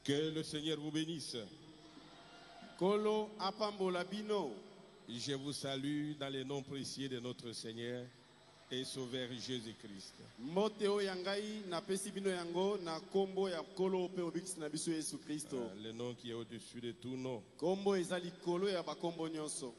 Que le Seigneur vous bénisse. Kolo apambola bino. Je vous salue dans les noms précieux de notre Seigneur et Sauveur Jésus-Christ. Mote o yangai na pesi bino yango na kombo ya kolo pe obikisi na biso Yesu Kristo. Le nom qui est au-dessus de tout nom. Kombo ezali kolo ya bakombo nyonso.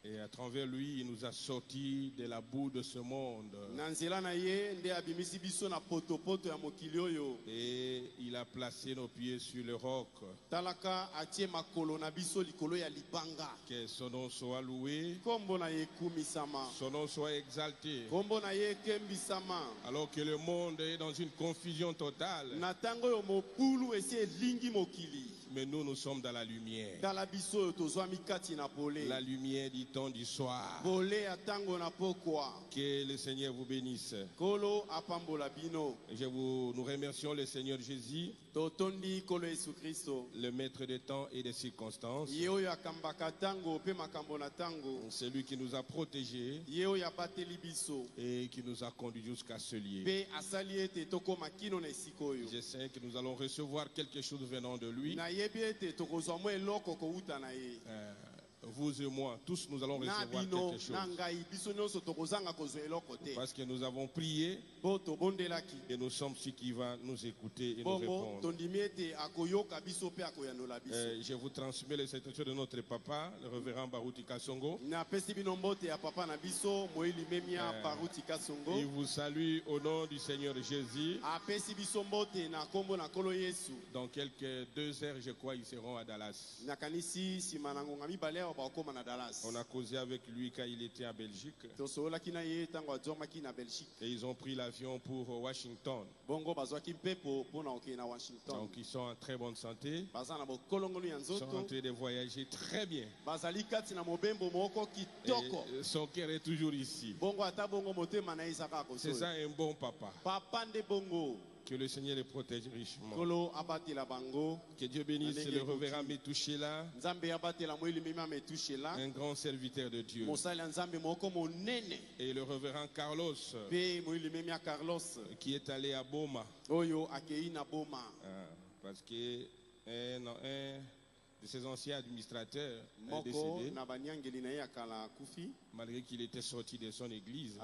Et à travers lui, il nous a sortis de la boue de ce monde. Nanzela na ye nde abimisi biso na potopoto ya mokili oyo. Et il a placé nos pieds sur le roc. Talaka atie makolo na biso likolo ya libanga. Que son nom soit loué. Kombo na ye kumisama. Son nom soit exalté. Kombo na ye kembisama. Alors que le monde est dans une confusion totale. Na tango yo mopulu esi elingi mokili. Mais nous, nous sommes dans la lumière. Tala biso tozwa mikati na pole. La lumière du temps du soir. Pole ya tango na pokwa. Que le Seigneur vous bénisse. Kolo apambola bino. Nous remercions le Seigneur Jésus, Totondi kolo Yesu Kristo. le maître des temps et des circonstances. Yeo ya kambaka tango pe makambo na tango. Celui qui nous a protégés Yeo ya bateli biso. et qui nous a conduits jusqu'à ce lieu. Pe asali ete tokoma kino na esika oyo. Je sais que nous allons recevoir quelque chose venant de lui. Na yebi ete tokozwa mwa eloko kouta na ye. Vous et moi, tous nous allons recevoir quelque chose. Parce que nous avons prié et nous sommes ceux qui vont nous écouter et nous répondre. Je vous transmets les instructions de notre papa, le révérend Baruti Kasongo. Il vous salue au nom du Seigneur Jésus. Dans quelques 2 heures, je crois, ils seront à Dallas. On a causé avec lui quand il était à Belgique. Et ils ont pris l'avion pour Washington. Donc ils sont en très bonne santé. Ils sont en train de voyager très bien. Et son cœur est toujours ici. C'est ça un bon papa. Que le Seigneur les protège richement. Que Dieu bénisse le révérend Metouchela, un grand serviteur de Dieu. Et le révérend Carlos, qui est allé à Boma. Parce que un de ses anciens administrateurs est décédé, malgré qu'il était sorti de son église.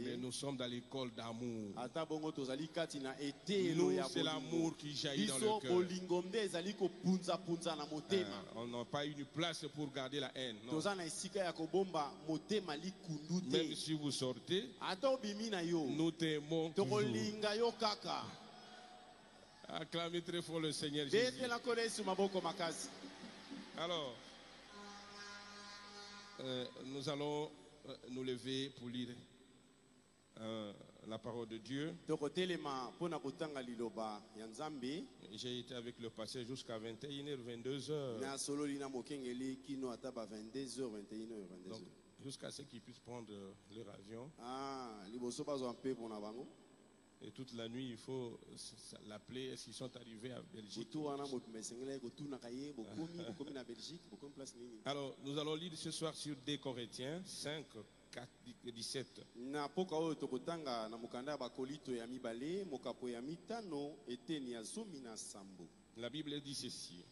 Mais nous sommes dans l'école d'amour. Nous, c'est l'amour qui jaillit dans le cœur. On n'a pas une place pour garder la haine. Non. Même si vous sortez, nous t'aimons toujours. Acclamez très fort le Seigneur Jésus. Alors, nous allons nous lever pour lire la parole de Dieu. J'ai été avec le pasteur jusqu'à 21h, 22h. Donc, jusqu'à ce qu'ils puissent prendre leur avion. Et toute la nuit, il faut l'appeler. Est-ce qu'ils sont arrivés à Belgique? Alors, nous allons lire ce soir sur 2 Corinthiens 5, 4, 17. La Bible dit ceci.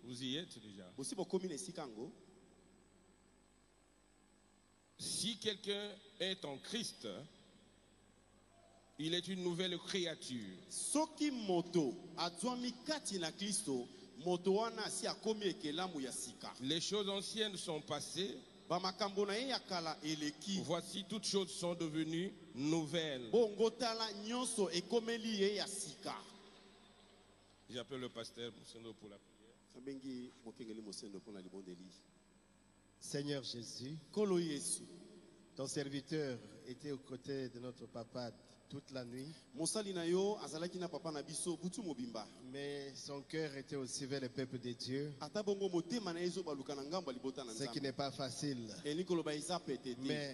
Vous y êtes déjà. Si quelqu'un est en Christ, il est une nouvelle créature. Soki moto adwami kati na Kristo, moto wana si akomi ekelamu ya sika. Les choses anciennes sont passées. Ba makambo na ye ya kala eleki. Voici toutes choses sont devenues nouvelles. Bongo tala nyonso ekomeli ye ya sika. J'appelle le pasteur Moussendo pour la prière. Sabengi mokengeli Moussendo pour la libondeli. Seigneur Jésus, Kolo Yesu, ton serviteur était aux côtés de notre papa toute la nuit. Mais son cœur était aussi vers le peuple de Dieu. Ce qui n'est pas facile. Mais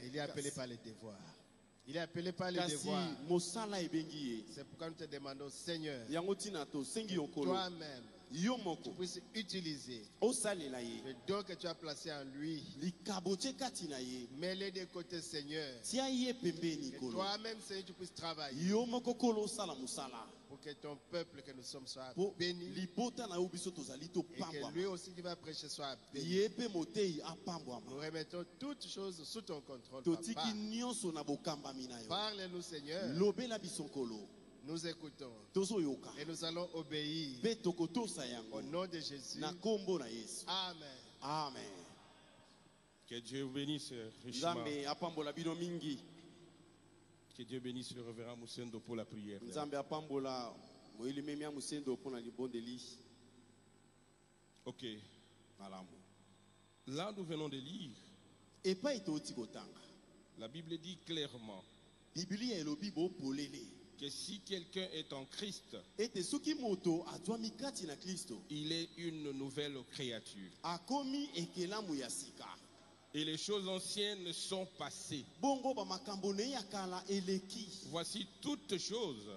il est appelé par les devoirs. Il est appelé par les devoirs. C'est pourquoi nous te demandons, Seigneur, toi-même, tu puisses utiliser le don que tu as placé en lui. Mets-les de côté, Seigneur. Que toi-même, Seigneur, tu puisses travailler pour que ton peuple que nous sommes soit béni. Et que lui aussi qui va prêcher soit béni. Nous remettons toutes choses sous ton contrôle, Papa. Parle-nous, Seigneur. Nous écoutons et nous allons obéir au nom de Jésus. Amen. Amen. Que Dieu vous bénisse richement. Que Dieu bénisse le révérend Moussendo pour la prière. Ok. Là, nous venons de lire. La Bible dit clairement que si quelqu'un est en Christ, il est une nouvelle créature. Et les choses anciennes sont passées. Voici toutes choses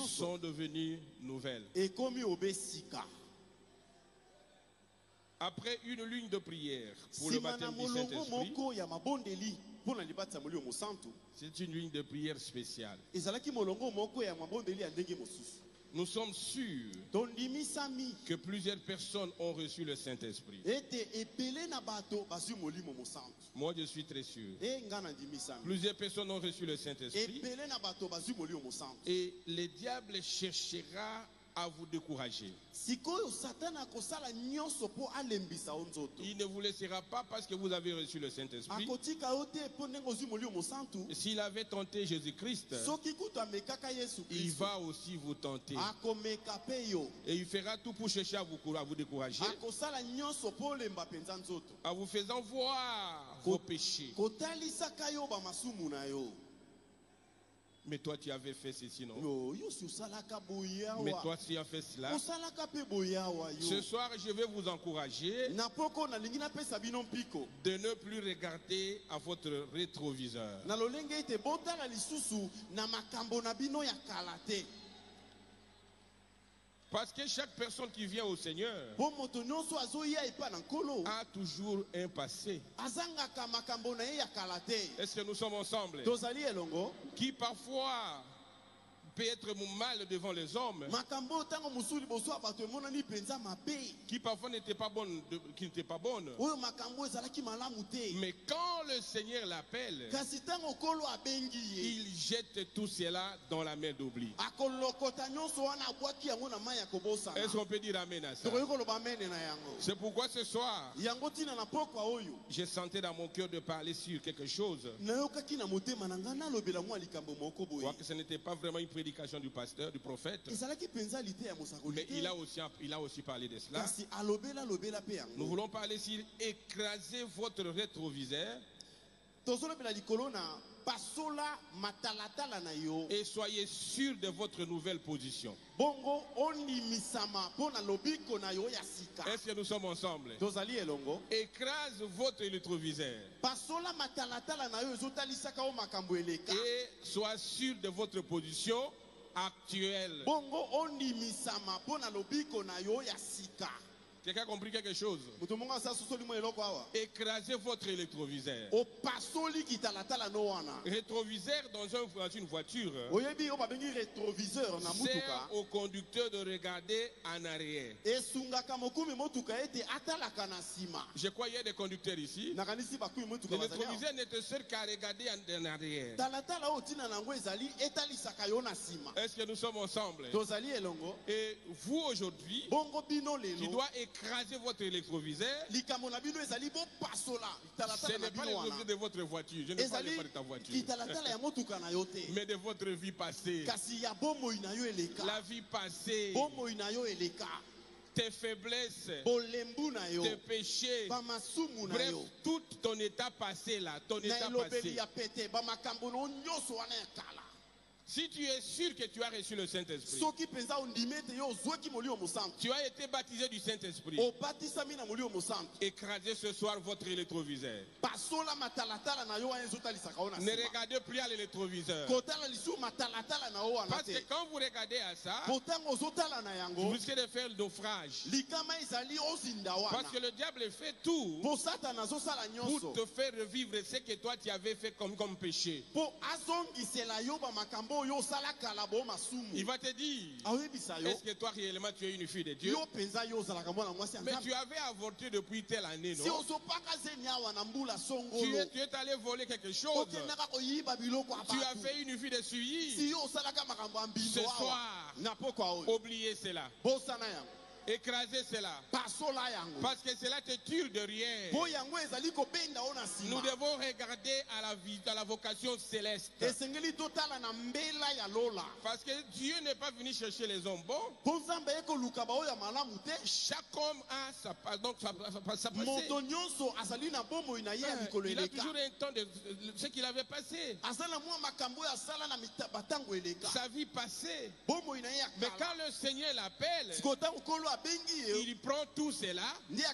sont devenues nouvelles. Après une ligne de prière pour le baptême du Saint-Esprit, c'est une ligne de prière spéciale. Nous sommes sûrs que plusieurs personnes ont reçu le Saint-Esprit. Moi, je suis très sûr. Plusieurs personnes ont reçu le Saint-Esprit. Et le diable cherchera à vous décourager. Il ne vous laissera pas parce que vous avez reçu le Saint-Esprit. S'il avait tenté Jésus-Christ, il va aussi vous tenter. Et il fera tout pour chercher à vous décourager, en vous faisant voir vos péchés. Mais toi, tu avais fait ceci, non? Mais toi, tu as fait cela. Ce soir, je vais vous encourager de ne plus regarder à votre rétroviseur. Parce que chaque personne qui vient au Seigneur a toujours un passé. Est-ce que nous sommes ensemble? Qui parfois peut être mal devant les hommes, qui parfois n'était pas bonne, mais quand le Seigneur l'appelle, il jette tout cela dans la mer d'oubli. Est-ce qu'on peut dire amen à ça? C'est pourquoi ce soir, j'ai senti dans mon cœur de parler sur quelque chose. Je crois que ce n'était pas vraiment une prédication du pasteur, du prophète, mais il a aussi parlé de cela. Nous voulons parler sur écraser votre rétroviseur et soyez sûr de votre nouvelle position. Est-ce que nous sommes ensemble? Écrase votre rétroviseur et sois sûr de votre position actuelle. Quelqu'un a compris quelque chose? Écrasez votre rétroviseur. Rétroviseur dans une voiture sert au conducteur de regarder en arrière. Je crois qu'il y a des conducteurs ici. Le rétroviseur n'est seul qu'à regarder en arrière. Est-ce que nous sommes ensemble? Et vous aujourd'hui, tu dois écraser votre rétroviseur. Ce n'est pas le rétroviseur de votre voiture. Je ne parle pas de ta voiture. Mais de votre vie passée. La vie passée. Tes faiblesses, tes péchés, bref, tout ton état passé là, ton état passé. Si tu es sûr que tu as reçu le Saint-Esprit, tu as été baptisé du Saint-Esprit, écrasez ce soir votre rétroviseur. Ne regardez plus à l'électroviseur. Parce que quand vous regardez à ça, vous risquez de faire le naufrage. Parce que le diable fait tout pour te faire revivre ce que toi tu avais fait comme péché. Il va te dire, est-ce que toi réellement tu es une fille de Dieu? Mais tu avais avorté depuis telle année, non? Tu es allé voler quelque chose. Tu as fait une vie de suivi. Ce soir, oubliez cela. Écraser cela. Parce que cela te tue de rien. Nous devons regarder à la vocation céleste. Parce que Dieu n'est pas venu chercher les hommes bons. Chaque homme a sa passé. Il a toujours un temps de ce qu'il avait passé. Sa vie passée. Mais quand le Seigneur l'appelle, il prend tout cela et il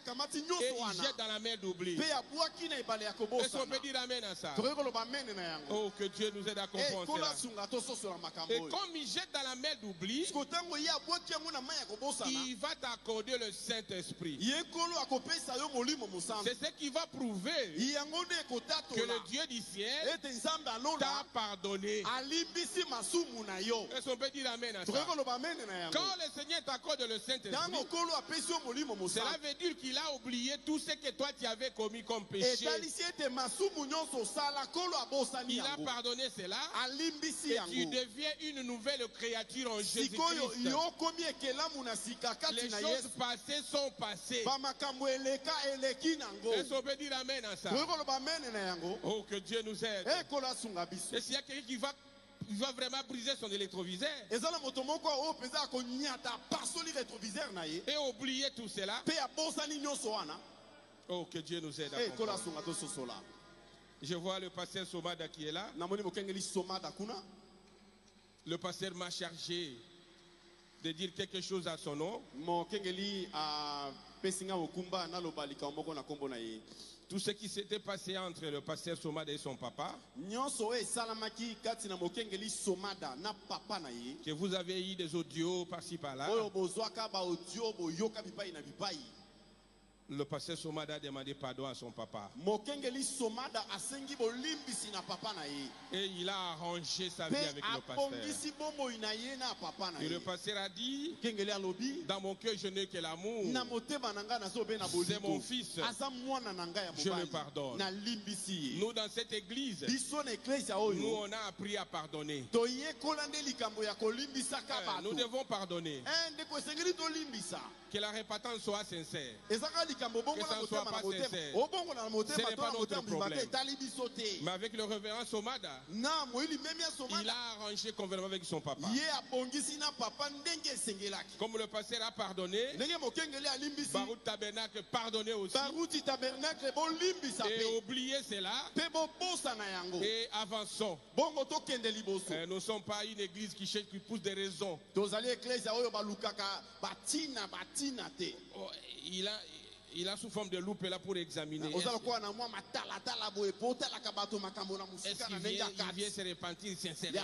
jette dans la mer d'oubli. Est-ce qu'on peut dire amen à ça? Oh, que Dieu nous aide à comprendre cela. Et comme il jette dans la mer d'oubli, il va t'accorder le Saint-Esprit. C'est ce qui va prouver que le Dieu du ciel t'a pardonné. Est-ce qu'on peut dire amen à ça? Quand le Seigneur t'accorde le Saint-Esprit, cela veut dire qu'il a oublié tout ce que toi tu avais commis comme péché. Il a pardonné cela et tu deviens une nouvelle créature en Jésus-Christ. Les choses passées sont passées. Est-ce qu'on peut dire amen à ça? Oh, que Dieu nous aide. Et s'il y a quelqu'un qui va vraiment briser son électroviseur et oublier tout cela, oh, que Dieu nous aide à comprendre. Je vois le pasteur Somada qui est là. Le pasteur m'a chargé de dire quelque chose à son nom. Tout ce qui s'était passé entre le pasteur Somada et son papa, que vous avez eu des audios par-ci par-là. Le pasteur Somada a demandé pardon à son papa. Et il a arrangé sa vie avec le pasteur. Et le pasteur a dit, dans mon cœur je n'ai que l'amour. C'est mon fils. Je le pardonne. Nous dans cette église, nous on a appris à pardonner. Nous devons pardonner. Que la repentance soit sincère. Que ça ne soit pas sincère. Ce n'est pas notre problème. Mais avec le révérend Somada, il a arrangé convenablement avec son papa. Comme le pasteur a pardonné, Barout Tabernacle pardonné aussi. Et oubliez cela. Et avançons. Nous ne sommes pas une église qui cherche, qui pousse des raisons. Il a sous forme de loupe là pour examiner. Est-ce qu'il vient se repentir sincèrement?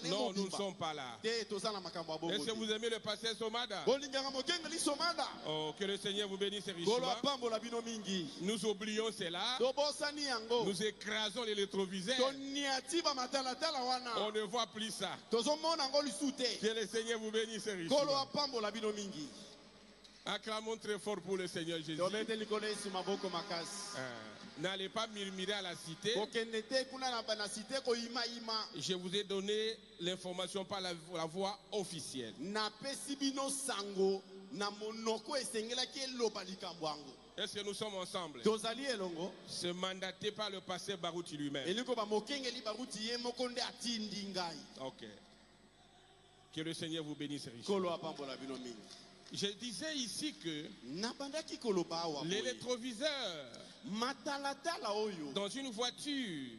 Non, nous ne sommes pas là. Est-ce que vous aimez le pasteur Somada? Oh, que le Seigneur vous bénisse richement. Nous oublions cela. Nous écrasons les rétroviseurs. On ne voit plus ça. Que le Seigneur vous bénisse richement. Acclamons très fort pour le Seigneur Jésus. N'allez pas murmurer à la cité. Je vous ai donné l'information par la voie officielle. Est-ce que nous sommes ensemble? C'est mandaté par le pasteur Barouti lui-même. Ok. Que le Seigneur vous bénisse richement. Je disais ici que les rétroviseurs dans une voiture,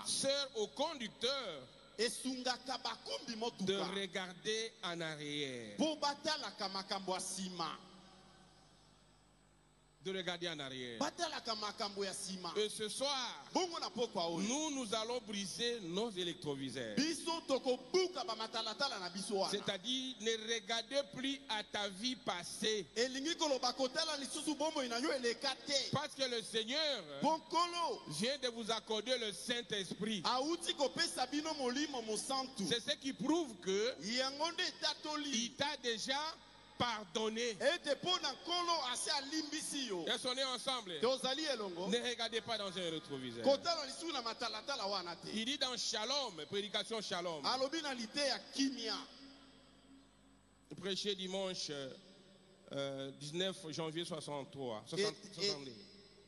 sert au conducteur de regarder en arrière. De regarder en arrière. Et ce soir, nous allons briser nos électroviseurs. C'est-à-dire, ne regardez plus à ta vie passée. Parce que le Seigneur vient de vous accorder le Saint-Esprit. C'est ce qui prouve que il t'a déjà pardonné. Est-ce qu'on est ensemble? Ne regardez pas dans un rétroviseur. Il dit dans Shalom, prédication Shalom. Prêché dimanche 19 janvier 63. 62.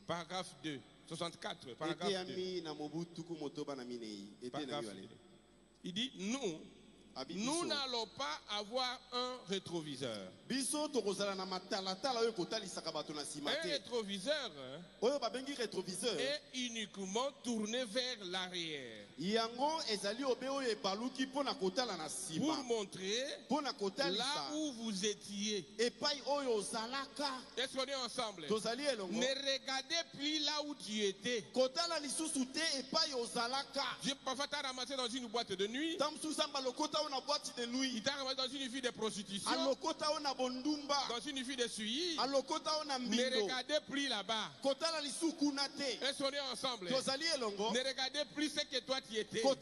Paragraphe 2. 64. Paragraphe 2. Paragraphe 2. Il dit nous n'allons pas avoir un rétroviseur. Un rétroviseur est uniquement tourné vers l'arrière. Pour montrer là où vous étiez. Est-ce qu'on est ensemble? Ne regardez plus là où tu étais. Dieu parfois t'a ramassé dans une boîte de nuit. Il t'a ramassé dans une vie de prostitution, dans une vie de suivi. Ne regardez plus là-bas. Est-ce qu'on est ensemble? Ne regardez plus ce que toi tu étais. Il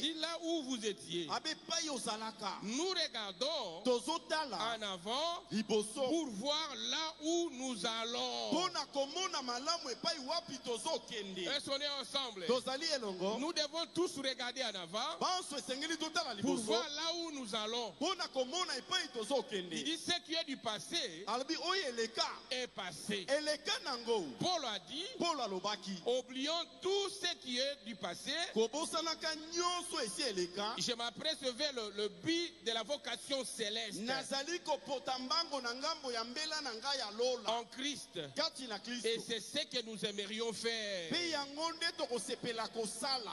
dit là où vous étiez. Nous regardons en avant pour voir là où nous allons. Est-ce qu'on est ensemble? Nous devons tous regarder en avant pour voir là où nous allons. Il dit ce qui est du passé est passé. Paul a dit, oublions tout ce qui est du passé. Je m'apprête vers le but de la vocation céleste en Christ. Et c'est ce que nous aimerions faire.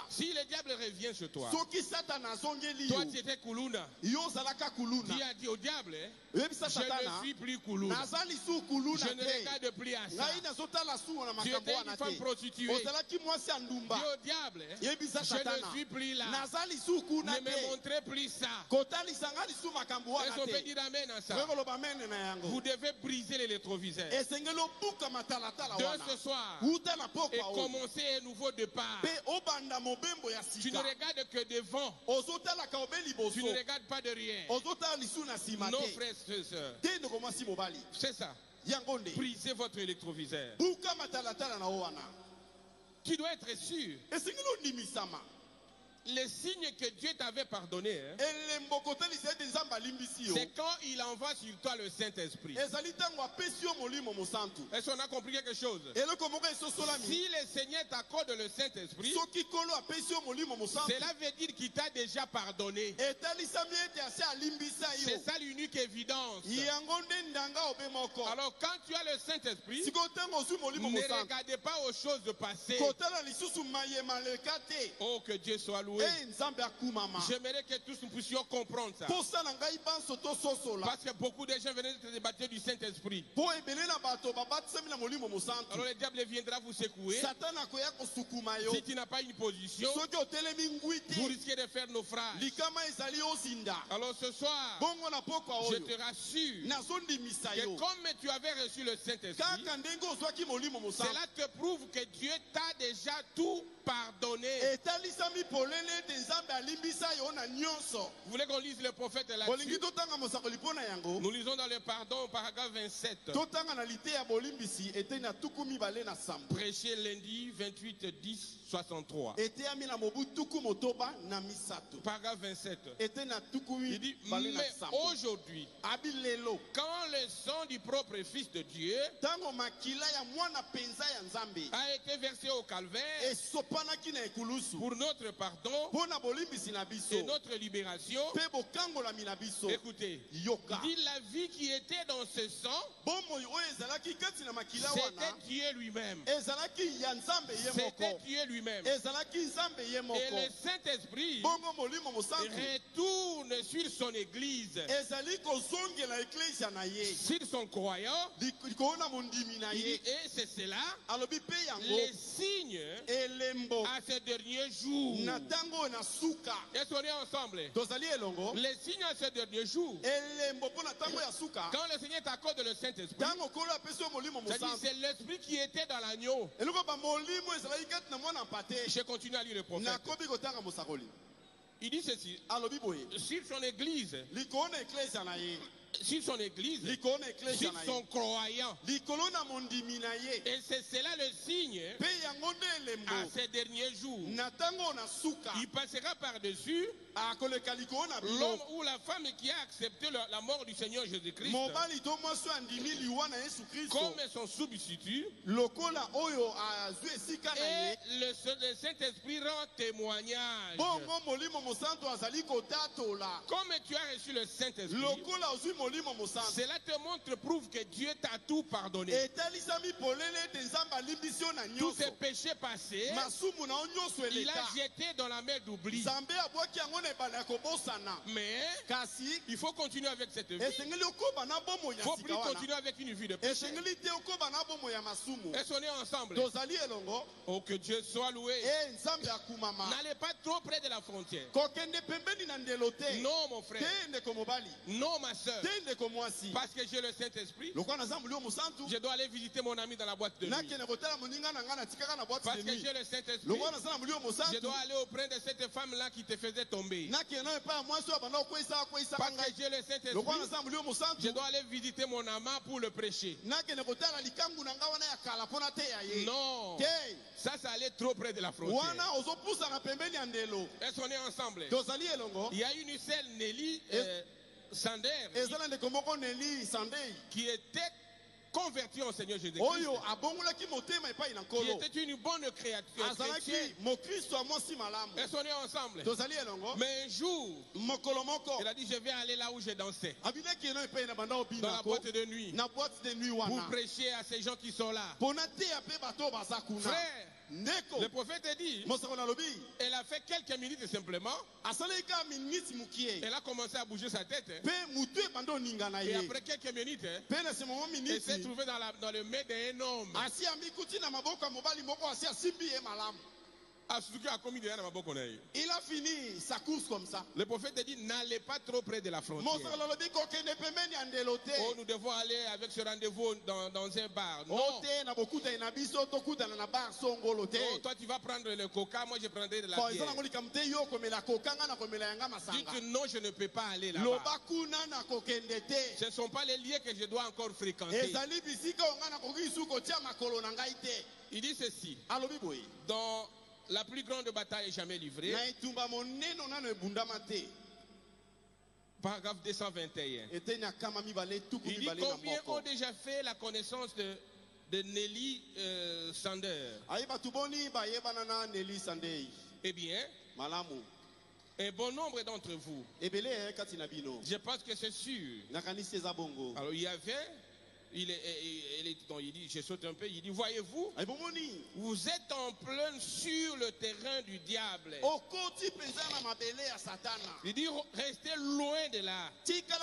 Si le diable revient sur toi, toi tu étais Kuluna. Qui a dit au diable, je ne suis plus Kuluna. Je ne regarde plus à ça. Tu étais une femme prostituée. Dis au diable, je ne suis plus là. Ne me montrez plus ça. Est-ce qu'on peut dire amen à ça? Vous devez briser les rétroviseurs. De ce soir et commencer un nouveau départ. Tu ne regardes que devant. Tu ne regardes pas derrière. Non, frères et sœurs. C'est ça. Brisez votre électroviseur. Tu dois être sûr. Les signes que Dieu t'avait pardonné, c'est quand il envoie sur toi le Saint-Esprit. Est-ce qu'on a compris quelque chose? Si le Seigneur t'accorde le Saint-Esprit, cela veut dire qu'il t'a déjà pardonné. C'est ça l'unique évidence. Alors quand tu as le Saint-Esprit, ne regardez pas aux choses passées. Oh, que Dieu soit loué. J'aimerais que tous nous puissions comprendre ça. Parce que beaucoup de gens venaient se débattre du Saint-Esprit. Alors le diable viendra vous secouer. Si tu n'as pas une position, vous risquez de faire naufrage. Alors ce soir, je te rassure que comme tu avais reçu le Saint-Esprit, cela te prouve que Dieu t'a déjà tout pardonné. Vous voulez qu'on lise le prophète là-dessus? Nous lisons dans le pardon, paragraphe 27. Prêché lundi 28 10 63. Paragraphe 27. Il dit, mais aujourd'hui, quand le sang du propre Fils de Dieu a été versé au calvaire pour notre pardon, et notre libération. Écoutez, il dit la vie qui était dans ce sang, c'était Dieu lui-même. C'était Dieu lui-même. Et le Saint-Esprit retourne sur son église. S'ils sont croyants, il dit, et c'est cela, les signes à ce dernier jour. Est-ce qu'on est ensemble? Les signes à ce dernier jour. Quand le Seigneur t'accorde le Saint-Esprit, c'est l'Esprit qui était dans l'agneau. Je continue à lire le prophète. Il dit ceci. Sur son église, s'ils sont croyants, et c'est cela le signe à ces derniers jours. Il passera par-dessus l'homme ou la femme qui a accepté la mort du Seigneur Jésus-Christ comme son substitut, et le Saint-Esprit rend témoignage. Comme tu as reçu le Saint-Esprit, cela te montre, prouve que Dieu t'a tout pardonné. Tous ces péchés passés, il a jeté dans la mer d'oubli. Mais il faut continuer avec cette vie. Il ne faut plus continuer avec une vie de péché. Est-ce qu'on est ensemble? Oh, que Dieu soit loué. N'allez pas trop près de la frontière. Non, mon frère. Non, ma soeur. Parce que j'ai le Saint-Esprit, je dois aller visiter mon ami dans la boîte de nuit. Parce que j'ai le Saint-Esprit, je dois aller auprès de cette femme-là qui te faisait tomber. Parce que j'ai le Saint-Esprit, je dois aller visiter mon amant pour le prêcher. Non, ça allait trop près de la frontière. Est-ce qu'on est ensemble? Il y a une seule Nelly Sander qui était converti au Seigneur Jésus-Christ, qui était une bonne créature. Est-ce qu'on est ensemble? Mais un jour, il a dit, je vais aller là où j'ai dansé, dans la boîte de nuit, pour prêcher à ces gens qui sont là. Frère, le prophète dit, elle a fait quelques minutes simplement. Elle a commencé à bouger sa tête. Et après quelques minutes, elle s'est trouvée dans le main d'un homme. Il a fini sa course comme ça. Le prophète dit, n'allez pas trop près de la frontière. Oh, nous devons aller avec ce rendez-vous dans un bar. Non. Oh, toi tu vas prendre le coca, moi je prendrai de la bière. Dites non, je ne peux pas aller là-bas. Ce ne sont pas les lieux que je dois encore fréquenter. Il dit ceci. Dans la plus grande bataille jamais livrée, paragraphe 221. Il dit, combien ont déjà fait la connaissance de Nelly Sander? Eh bien, un bon nombre d'entre vous, je pense que c'est sûr. Alors il y avait, il dit, je saute un peu, il dit, voyez-vous, vous êtes en plein sur le terrain du diable. Il dit, restez loin de là. Restez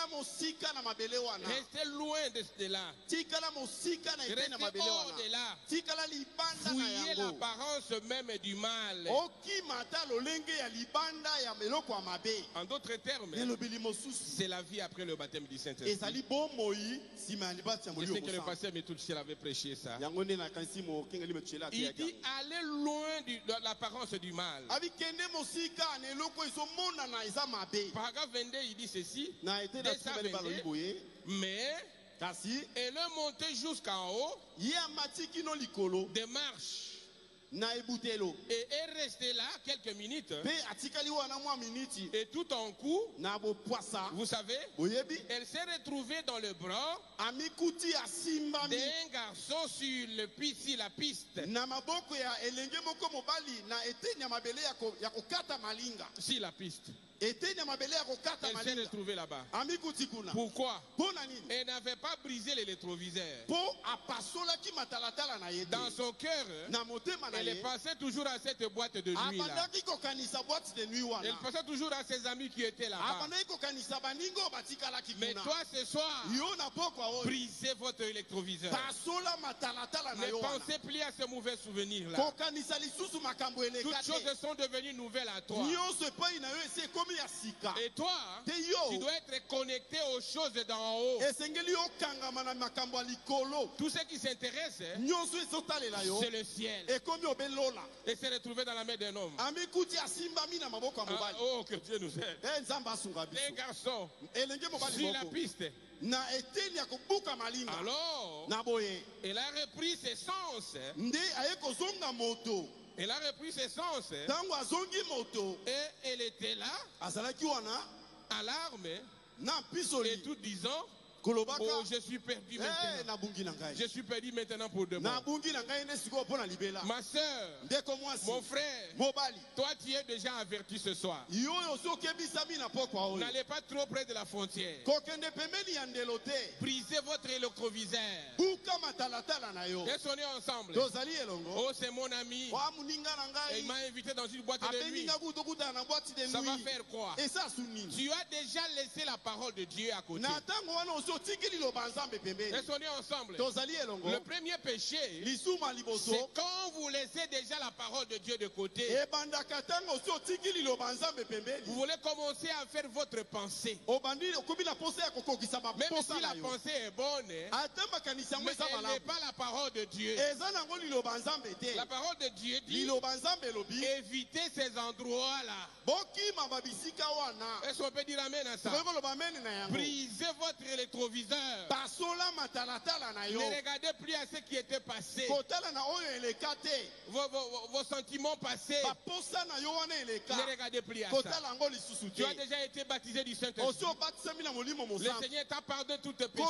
loin de là. Restez hors de là. Fouillez l'apparence même du mal. En d'autres termes, c'est la vie après le baptême du Saint-Esprit. Je sais que le pasteur Métouchel avait prêché ça. Il dit, allez loin de l'apparence du mal. Paragraphe 22, il dit ceci. Mais elle est montée jusqu'en haut des marches et est restée là quelques minutes. Et tout en coup, vous savez, elle s'est retrouvée dans le bras d'un garçon sur la piste. Si la piste. Elle s'est retrouvée là-bas. Pourquoi? Elle n'avait pas brisé les rétroviseurs. Dans son cœur, elle pensait toujours à cette boîte de nuit là. Elle pensait toujours à ses amis qui étaient là-bas. Mais toi ce soir, brisez votre rétroviseur. Ne pensez plus à ce mauvais souvenir là. Toutes choses sont devenues nouvelles à toi. Et toi, tu dois être connecté aux choses d'en haut. Tout ce qui s'intéresse, c'est le ciel. Et s'est retrouvé dans la main d'un homme. Oh, que Dieu nous aide. Un garçon sur la piste. Alors, elle a repris ses sens. Elle a repris ses sens. Et elle était là, alarme, et tout disant, oh, je suis perdu maintenant. Je suis perdu maintenant pour demain. Ma soeur, mon frère, toi tu es déjà averti ce soir. N'allez pas trop près de la frontière. Brisez votre rétroviseur. Est-ce qu'on est ensemble? Oh, c'est mon ami. Et il m'a invité dans une boîte de nuit. Ça va faire quoi? Tu as déjà laissé la parole de Dieu à côté. Est-ce qu'on est ensemble? Le premier péché, c'est quand vous laissez déjà la parole de Dieu de côté. Vous voulez commencer à faire votre pensée. Même si la pensée est bonne, mais elle n'est pas la parole de Dieu. La parole de Dieu dit évitez ces endroits-là. Est-ce qu'on peut dire amen à ça? Brisez votre rétroviseur. Ne regardez plus à ce qui était passé. Vos sentiments passés. Ne regardez plus à ça. Tu as déjà été baptisé du Saint-Esprit. Le Seigneur t'a pardonné tous tes péchés.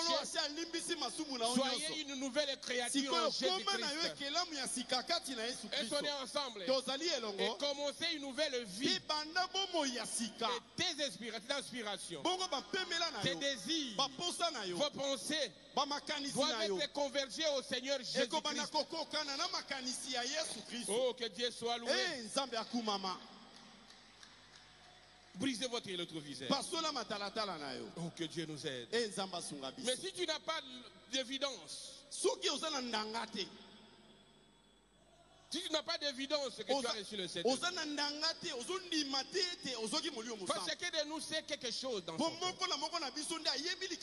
Soyez une nouvelle créature en Jésus-Christ. Est-ce qu'on est ensemble? Et commencez une nouvelle vie. Et tes inspirations, tes désirs, vos pensées doivent être convergées au Seigneur Jésus-Christ. Oh, que Dieu soit loué. Brisez votre rétroviseur. Oh, que Dieu nous aide. Mais si tu n'as pas d'évidence, si tu n'as pas d'évidence que tu as reçu le Saint-Esprit, parce que chacun de nous sait quelque chose dans son cœur.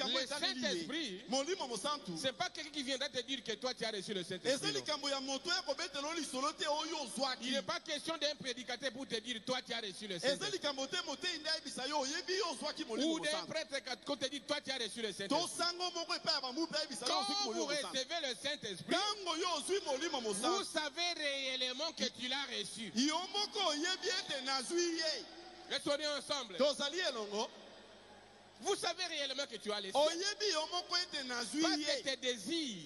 Le Saint-Esprit, ce n'est pas quelqu'un qui viendra te dire que toi tu as reçu le Saint-Esprit. Il n'est pas question d'un prédicateur pour te dire toi tu as reçu le Saint-Esprit. Ou d'un prêtre qui te dit toi tu as reçu le Saint-Esprit. Quand vous recevez le Saint-Esprit, vous savez réellement que tu l'as reçu. Est-ce qu'on est ensemble? Vous savez réellement que tu as laissé. Parce que tes désirs,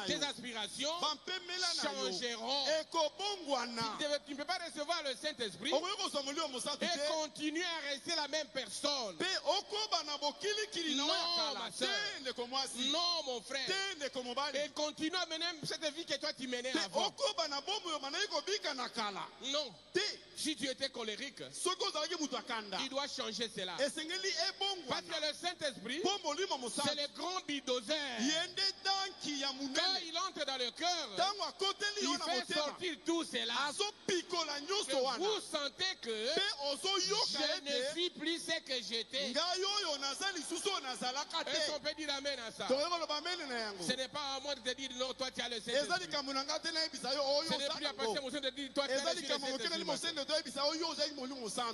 tes aspirations changeront. Tu ne peux pas recevoir le Saint-Esprit et continuer à rester la même personne. Non, ma soeur. Non, mon frère. Et continue à mener cette vie que toi tu menais avant. Non. Si tu étais colérique, il doit changer cela. Parce que le Saint-Esprit, c'est le grand bulldozer. Quand il entre dans le cœur, il fait sortir tout cela. Et vous sentez que je ne suis plus ce que j'étais. Est-ce qu'on peut dire amen à ça? Ce n'est pas à moi de te dire non, toi tu as le Saint-Esprit. Ce n'est plus à passer mon Saint de dire toi tu as le Saint-Esprit.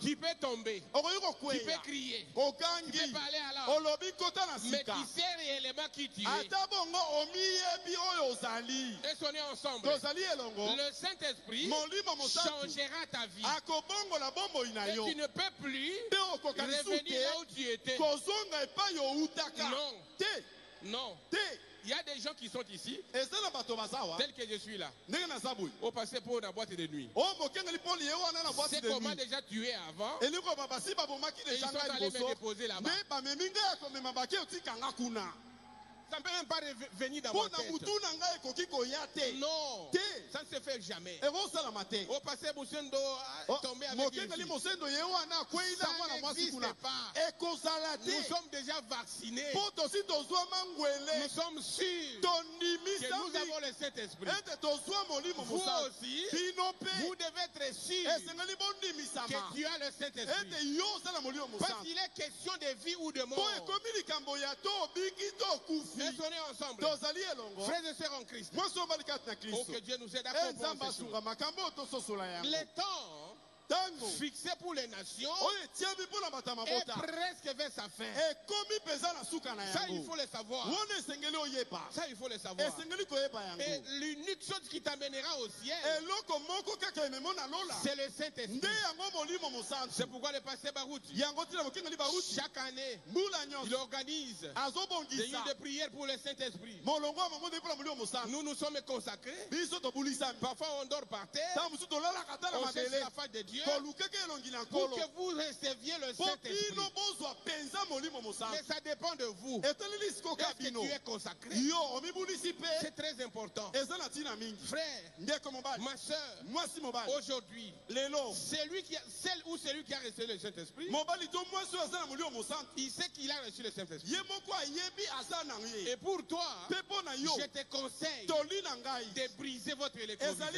Tu peux tomber. Tu peux crier. Tu peux parler à l'homme. Mais tu sais réellement qui tu es. Et sonner ensemble. Le Saint-Esprit changera ta vie. Et tu ne peux plus revenir là où tu étais. Non. Non. Il y a des gens qui sont ici, tels que je suis là, au passé pour la boîte de nuit. C'est comment déjà tu es avant, et ils sont allés me déposer là-bas. Ça ne peut même pas venir dans ma tête. Non, ça ne se fait jamais. Au passé, Moussendo est tombé avec une fille. Ça n'existe pas. Nous sommes déjà vaccinés. Nous sommes sûrs que nous avons le Saint-Esprit. Vous aussi, vous devez être sûrs que tu as le Saint-Esprit. Parce qu'il est question de vie ou de mort. Et sonnez ensemble. Frères et sœurs en Christ. Oh, que Dieu nous aide à comprendre ces choses. Les temps fixé pour les nations est presque vers sa fin. Ça, il faut le savoir. Ça, il faut le savoir. Et l'unique chose qui t'amènera au ciel, c'est le Saint-Esprit. C'est pourquoi le pasteur Barouti, chaque année, il organise des nuits de prière pour le Saint-Esprit. Nous nous sommes consacrés. Parfois, on dort par terre. On cherche la face de Dieu. Pour que vous receviez le Saint-Esprit. Mais ça dépend de vous. Est-ce que tu es consacré? C'est très important. Frère, ma soeur, aujourd'hui, celle ou celui qui a reçu le Saint-Esprit, il sait qu'il a reçu le Saint-Esprit. Et pour toi, je te conseille de briser votre électroviseur.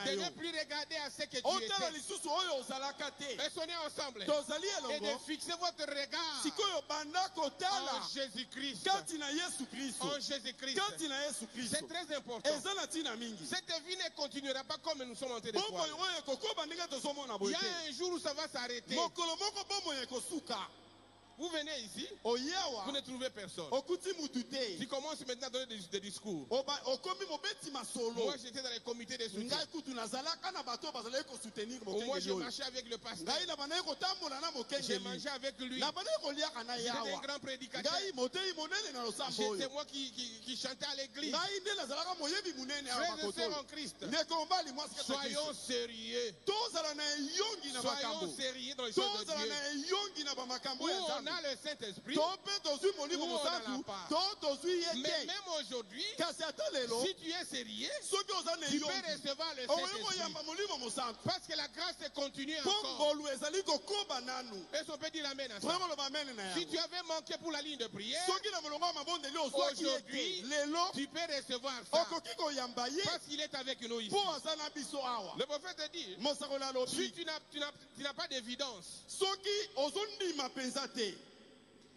De ne plus regarder à ce que tu étais. Et sonnez ensemble. Et de fixer votre regard en Jésus-Christ. En Jésus-Christ. C'est très important. Cette vie ne continuera pas comme nous sommes en train de voir. Il y a un jour où ça va s'arrêter. Vous venez ici, vous ne trouvez personne. Tu commences maintenant à donner des discours. Moi, j'étais dans les comités de soutien. Moi, je marchais avec le pasteur. J'ai mangé avec lui. J'étais un grand prédicateur. C'était moi qui chantais à l'église. Frères et sœurs en Christ, soyons sérieux. Soyons sérieux dans les choses de Dieu. On a le Saint-Esprit, mais même aujourd'hui, si tu es sérieux, tu peux recevoir le Saint-Esprit. Parce que la grâce continue encore. Est-ce qu'on peut dire amen à ça? Si tu avais manqué pour la ligne de prière, aujourd'hui, tu peux recevoir ça. Parce qu'il est avec nous ici. Le prophète dit, si tu n'as pas d'évidence,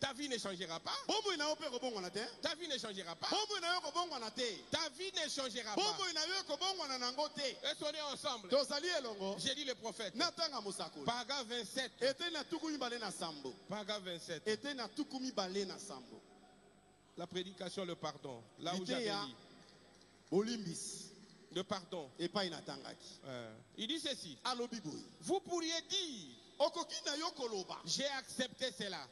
ta vie ne changera pas. Ta vie ne changera pas. Ta vie ne changera pas. Est-ce qu'on est ensemble? J'ai dit le prophète. Paragraphe 27. Paragraphe 27. La prédication, le pardon. Là où j'avais dit. Le pardon. Il dit ceci. Vous pourriez dire, j'ai accepté cela.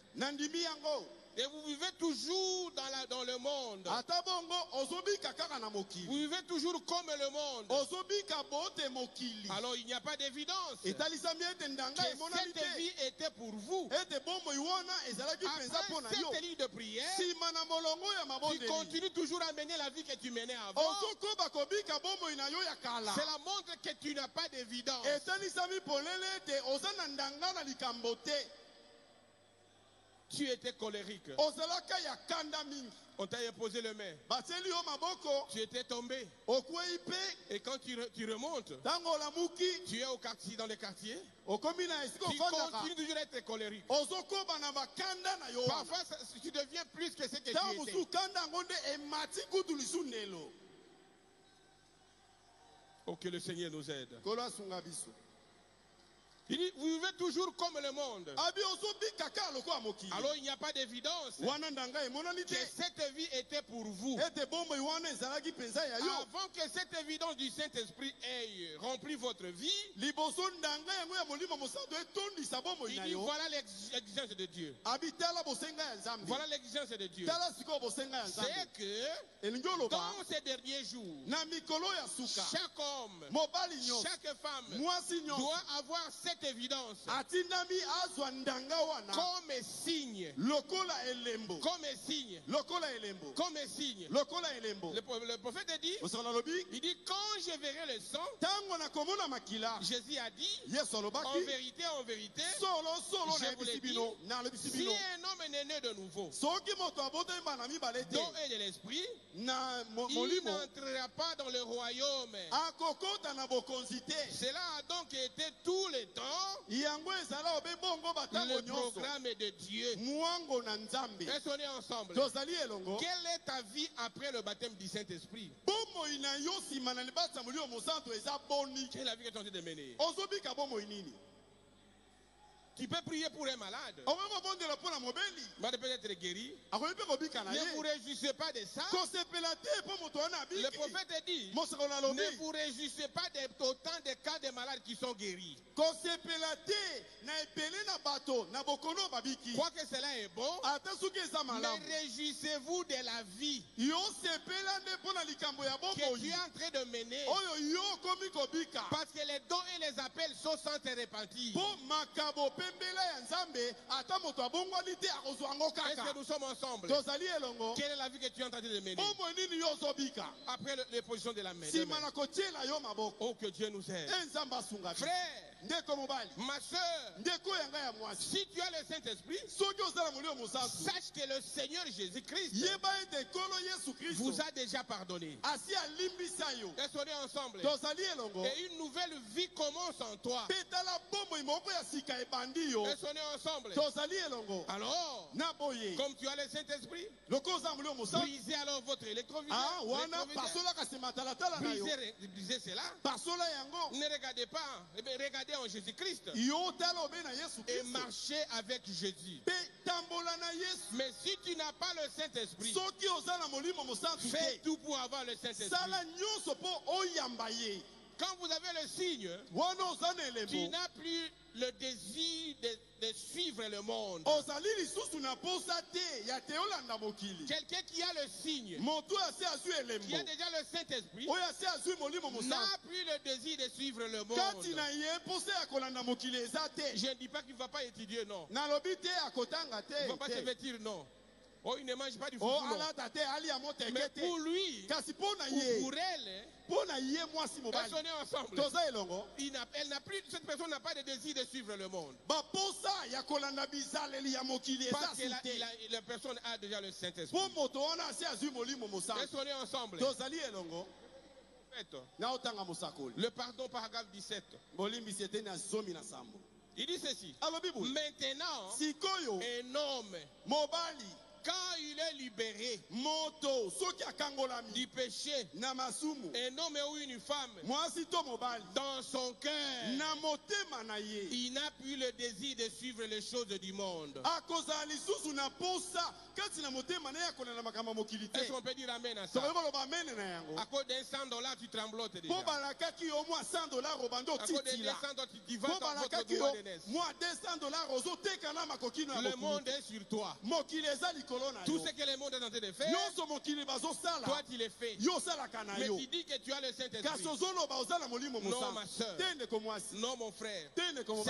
Et vous vivez toujours dans le monde. Vous vivez toujours comme le monde. Alors il n'y a pas d'évidence que cette vie était pour vous. Après cette ligne de prière, tu continues toujours à mener la vie que tu menais avant. Cela montre que tu n'as pas d'évidence. Tu étais colérique. On t'a imposé le main. Tu étais tombé. Et quand tu remontes, tu es au quartier, dans les quartiers. Tu continues toujours à être colérique. Parfois, tu deviens plus que ce que tu étais. Oh, que le Seigneur nous aide. Il dit, vous vivez toujours comme le monde. Alors il n'y a pas d'évidence que cette vie était pour vous. Avant que cette évidence du Saint-Esprit ait rempli votre vie, il dit, voilà l'exigence de Dieu. Voilà l'exigence de Dieu. C'est que dans ces derniers jours, chaque homme, chaque femme doit avoir cette évidence comme signe. Comme signe. Le prophète dit, il dit, quand je verrai le sang, Jésus a dit, en vérité, je vous l'ai dit, si un homme est né de nouveau, dont est de l'esprit, il n'entrera pas dans le royaume. Cela a donc été tout le temps le programme de Dieu. Est-ce qu'on est ensemble? Quelle est ta vie après le baptême du Saint-Esprit? Quelle est la vie que tu es en train de mener? Tu peux prier pour un malade. Il peut être guéri. Ne vous réjouissez pas de ça. Le prophète dit, ne vous réjouissez pas d'autant de cas de malades qui sont guéris. Quoique cela est bon, mais réjouissez-vous de la vie que tu es en train de mener. Parce que les dons et les appels sont sans te repentir. Est-ce que nous sommes ensemble? Quelle est la vie que tu es en train de mener? Après les positions de la main. Oh, que Dieu nous aide. Frère, ma soeur, si tu as le Saint-Esprit, sache que le Seigneur Jésus-Christ vous a déjà pardonné. Est-ce qu'on est ensemble? Et une nouvelle vie commence en toi. Est-ce qu'on est ensemble? Alors, comme tu as le Saint-Esprit, brisez alors votre électroviseur. Brisez cela. Ne regardez pas, regardez en Jésus-Christ et marchez avec Jésus. Mais si tu n'as pas le Saint-Esprit, fais tout pour avoir le Saint-Esprit. Quand vous avez le signe, tu n'as plus le désir de suivre le monde. Quelqu'un qui a le signe, qui a déjà le Saint-Esprit, n'a plus le désir de suivre le monde. Je ne dis pas qu'il ne va pas étudier, non. Il ne va pas se vêtir, non. Oh, il ne mange pas du foufou, non. Mais pour lui, ou pour elle, est-ce qu'on est ensemble? Cette personne n'a pas de désir de suivre le monde. Parce que la personne a déjà le Saint-Esprit. Est-ce qu'on est ensemble? Le pardon, paragraphe 17. Il dit ceci. Maintenant, un homme, quand il est libéré du péché, un homme ou une femme, dans son cœur, il n'a plus le désir de suivre les choses du monde. Est-ce qu'on peut dire amen à ça? À cause d'un $100, tu tremblotes déjà. À cause de $200, tu vas dans votre doigt de naissance. Le monde est sur toi. Tout ce que le monde est en train de faire, toi tu le fais. Mais tu dis que tu as le Saint-Esprit. Non, ma soeur. Non, mon frère. C'est le temps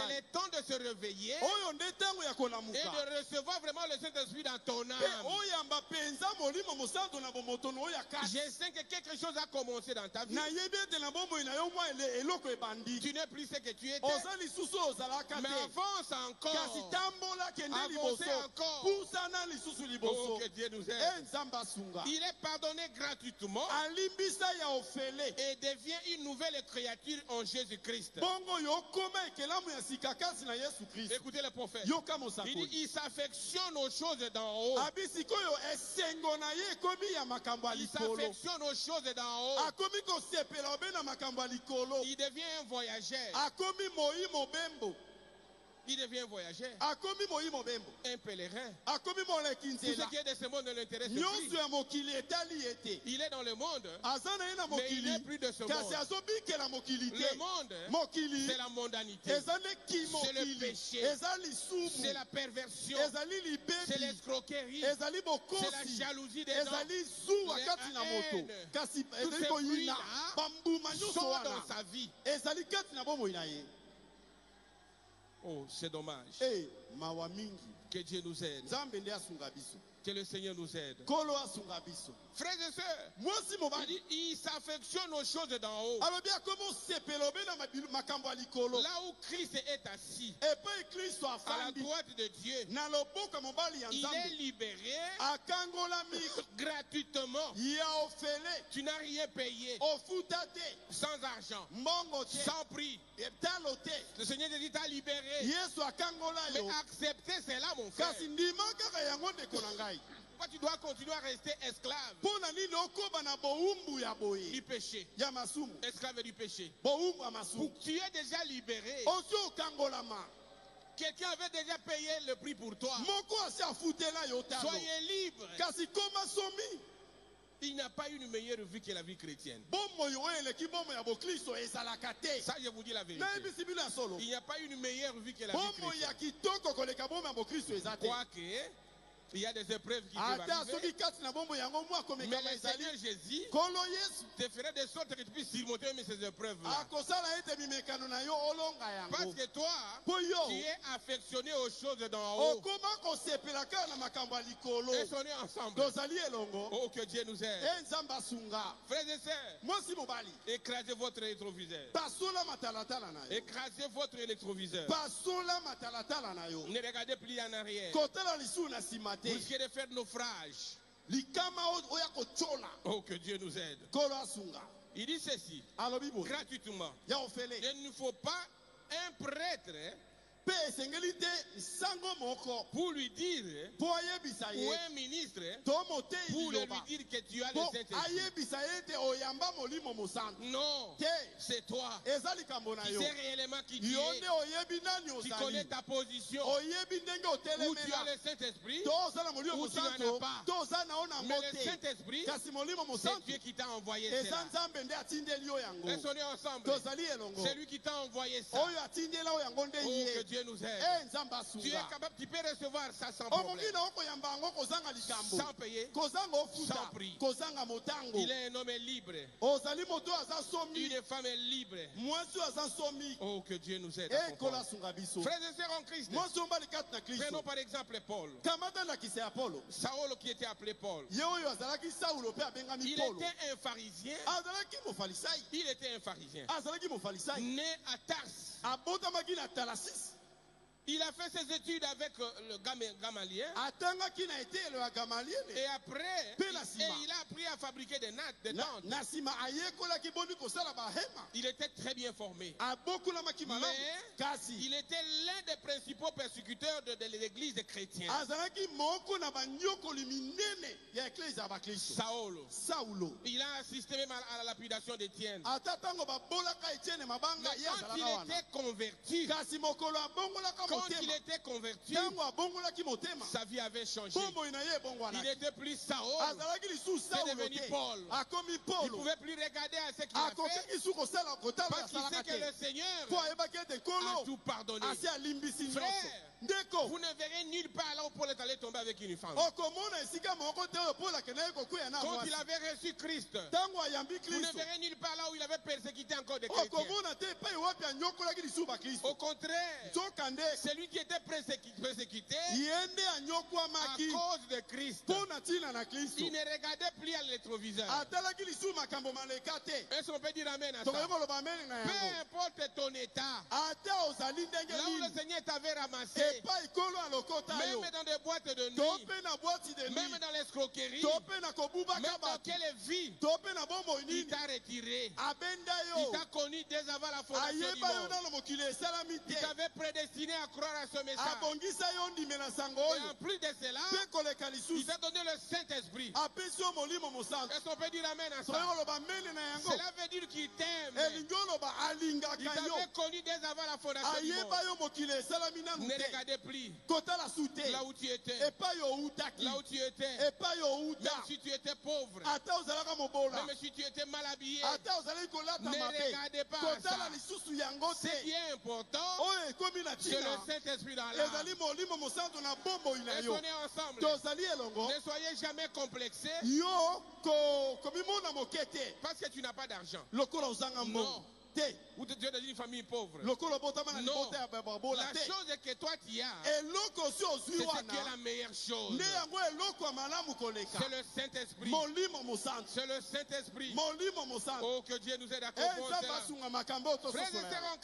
de se réveiller et de recevoir vraiment le Saint-Esprit dans ton âme. Je sais que quelque chose a commencé dans ta vie. Tu n'es plus ce que tu étais. Mais avance encore. Avancez encore. Oh, que Dieu nous aide. Il est pardonné gratuitement et devient une nouvelle créature en Jésus-Christ. Écoutez le prophète. Il dit, il s'affectionne aux choses d'en haut. Il s'affectionne aux choses d'en haut. Il devient un voyageur. Il devient un voyageur. Un pèlerin. Tout ce qui est de ce monde ne l'intéresse plus. Il est dans le monde, mais il n'est plus de ce monde. Le monde, c'est la mondanité. C'est le péché. C'est la perversion. C'est l'escroquerie. C'est la jalousie des hommes. La haine. Tous ces fruits-là sont dans sa vie. Oh, c'est dommage. Que Dieu nous aide. Que le Seigneur nous aide. Frères et sœurs, il s'affectionne aux choses d'en haut. Là où Christ est assis, à la droite de Dieu, il est libéré gratuitement. Tu n'as rien payé. Sans argent. Sans prix. Le Seigneur te dit, t'as libéré. Mais accepter cela, mon frère. Pourquoi tu dois continuer à rester esclave du péché? Esclave du péché. Tu es déjà libéré. Quelqu'un avait déjà payé le prix pour toi. Soyez libre. Il n'y a pas une meilleure vie que la vie chrétienne. Ça, je vous dis la vérité. Il n'y a pas une meilleure vie que la vie chrétienne. Quoique, il y a des épreuves qui peuvent arriver. Mais le Seigneur Jésus te ferait de sorte que tu puisses surmonter ces épreuves-là. Parce que toi, tu es affectionné aux choses d'en haut. Et on est ensemble. Oh, que Dieu nous aide. Frères et sœurs, écrasez votre rétroviseur. Écrasez votre rétroviseur. Ne regardez plus en arrière. Vous risquez de faire naufrage. Oh, que Dieu nous aide. Il dit ceci, gratuitement. Il ne faut pas un prêtre pour lui dire, ou un ministre, pour lui dire que tu as le Saint-Esprit. Non, c'est toi qui sais réellement qui tu es. Tu connais ta position. Où tu as le Saint-Esprit, ou tu n'en as pas. Mais le Saint-Esprit, c'est Dieu qui t'a envoyé cela. Laissons-nous ensemble. C'est lui qui t'a envoyé ça. Oh, que Dieu nous aide. Tu es capable, tu peux recevoir ça sans problème. Sans payer, sans prix. Il est un homme libre. Une femme est libre. Oh, que Dieu nous aide. Frères et sœurs en Christ, prenons par exemple Paul. Saul qui était appelé Paul. Il était un pharisien. Il était un pharisien. Né à Tars. Il a fait ses études avec le Gamaliel. Et après, il a appris à fabriquer des nattes, des tentes. Il était très bien formé. Mais il était l'un des principaux persécuteurs de l'église chrétienne. Saul. Il a assisté même à la lapidation d'Étienne. Mais quand il était converti, quand il était converti, sa vie avait changé. Il n'était plus Saul, c'est devenu Paul. Il ne pouvait plus regarder à ce qu'il a fait, parce qu'il sait que le Seigneur a tout pardonné. Frère, vous ne verrez nulle part là où Paul est allé tomber avec une femme. Quand il avait reçu Christ, vous ne verrez nulle part là où il avait persécuté encore des chrétiens. Au contraire, celui qui était persécuté à cause de Christ, il ne regardait plus à l'électroviseur. Est-ce qu'on peut dire amen à ça? Peu importe ton état, là où le Seigneur t'avait ramassé, même dans des boîtes de nuit, même dans l'escroquerie, même dans quelle vie, il t'a retiré. Il t'a connu dès avant la fondation du monde. Il t'avait prédestiné à croire à ce message. Et en plus de cela, il t'a donné le Saint-Esprit. Est-ce qu'on peut dire amen à ça? Cela veut dire qu'il t'aime. Il t'avait connu dès avant la fondation du monde. Ne regardez plus là où tu étais. Là où tu étais. Même si tu étais pauvre. Même si tu étais mal habillé. Ne regardez pas à ça. Ce qui est important, c'est le Saint-Esprit dans l'âme. Est-ce qu'on est ensemble? Ne soyez jamais complexés parce que tu n'as pas d'argent. Non. Ou tu es dans une famille pauvre. Non. La chose que toi tu as, c'est ce qui est la meilleure chose. C'est le Saint-Esprit. C'est le Saint-Esprit. Oh, que Dieu nous aide à comprendre. Frères et sœurs en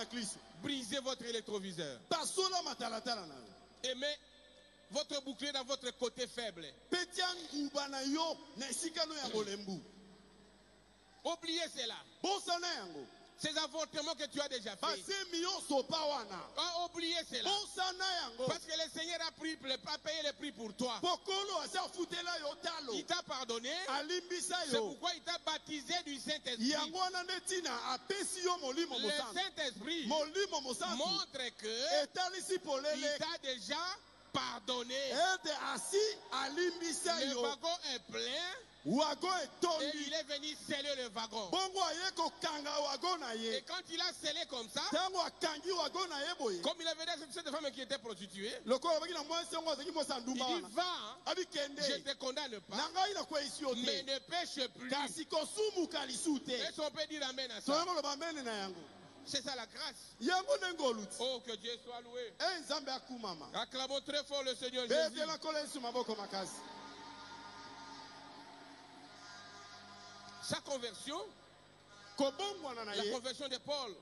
Christ, brisez votre électroviseur. Aimez votre bouclier dans votre côté faible. Oubliez cela. Ces avortements que tu as déjà fait. Oubliez cela. Parce que le Seigneur a payé le prix pour toi. Il t'a pardonné. C'est pourquoi il t'a baptisé du Saint-Esprit. Le Saint-Esprit montre que il t'a déjà pardonné. Le wagon est plein. Et il est venu sceller le wagon. Et quand il a scellé comme ça, comme il avait dit à cette femme qui était prostituée, il dit va, je te condamne pas, mais ne pêche plus. Est-ce qu'on peut dire amen à ça? C'est ça la grâce. Oh, que Dieu soit loué. Acclamons très fort le Seigneur Jésus. Sa conversion, la conversion de Paul,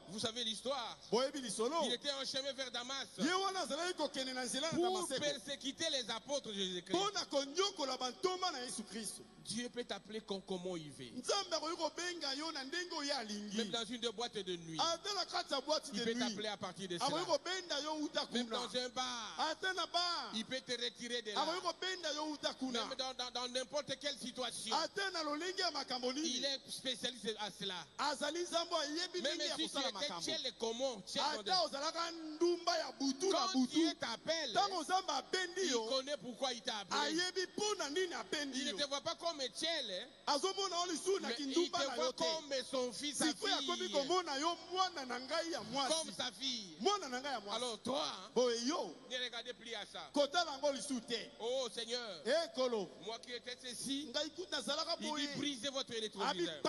vous savez l'histoire. Il était en chemin vers Damas pour persécuter les apôtres de Jésus-Christ. Dieu peut t'appeler comment il veut. Même dans une boîte de nuit, il peut t'appeler à partir de cela. Même dans un bar, il peut te retirer de là. Même dans n'importe quelle situation, il est spécialiste à cela. Même si tu étais tchèle comment, quand Dieu t'appelle, il connaît pourquoi il t'a appelé. Il ne te voit pas comme tchèle, mais il te voit comme son fils, sa fille, comme sa fille. Alors toi, ne regardez plus à ça. Oh Seigneur, moi qui étais ceci, il dit brisez votre électroviseur.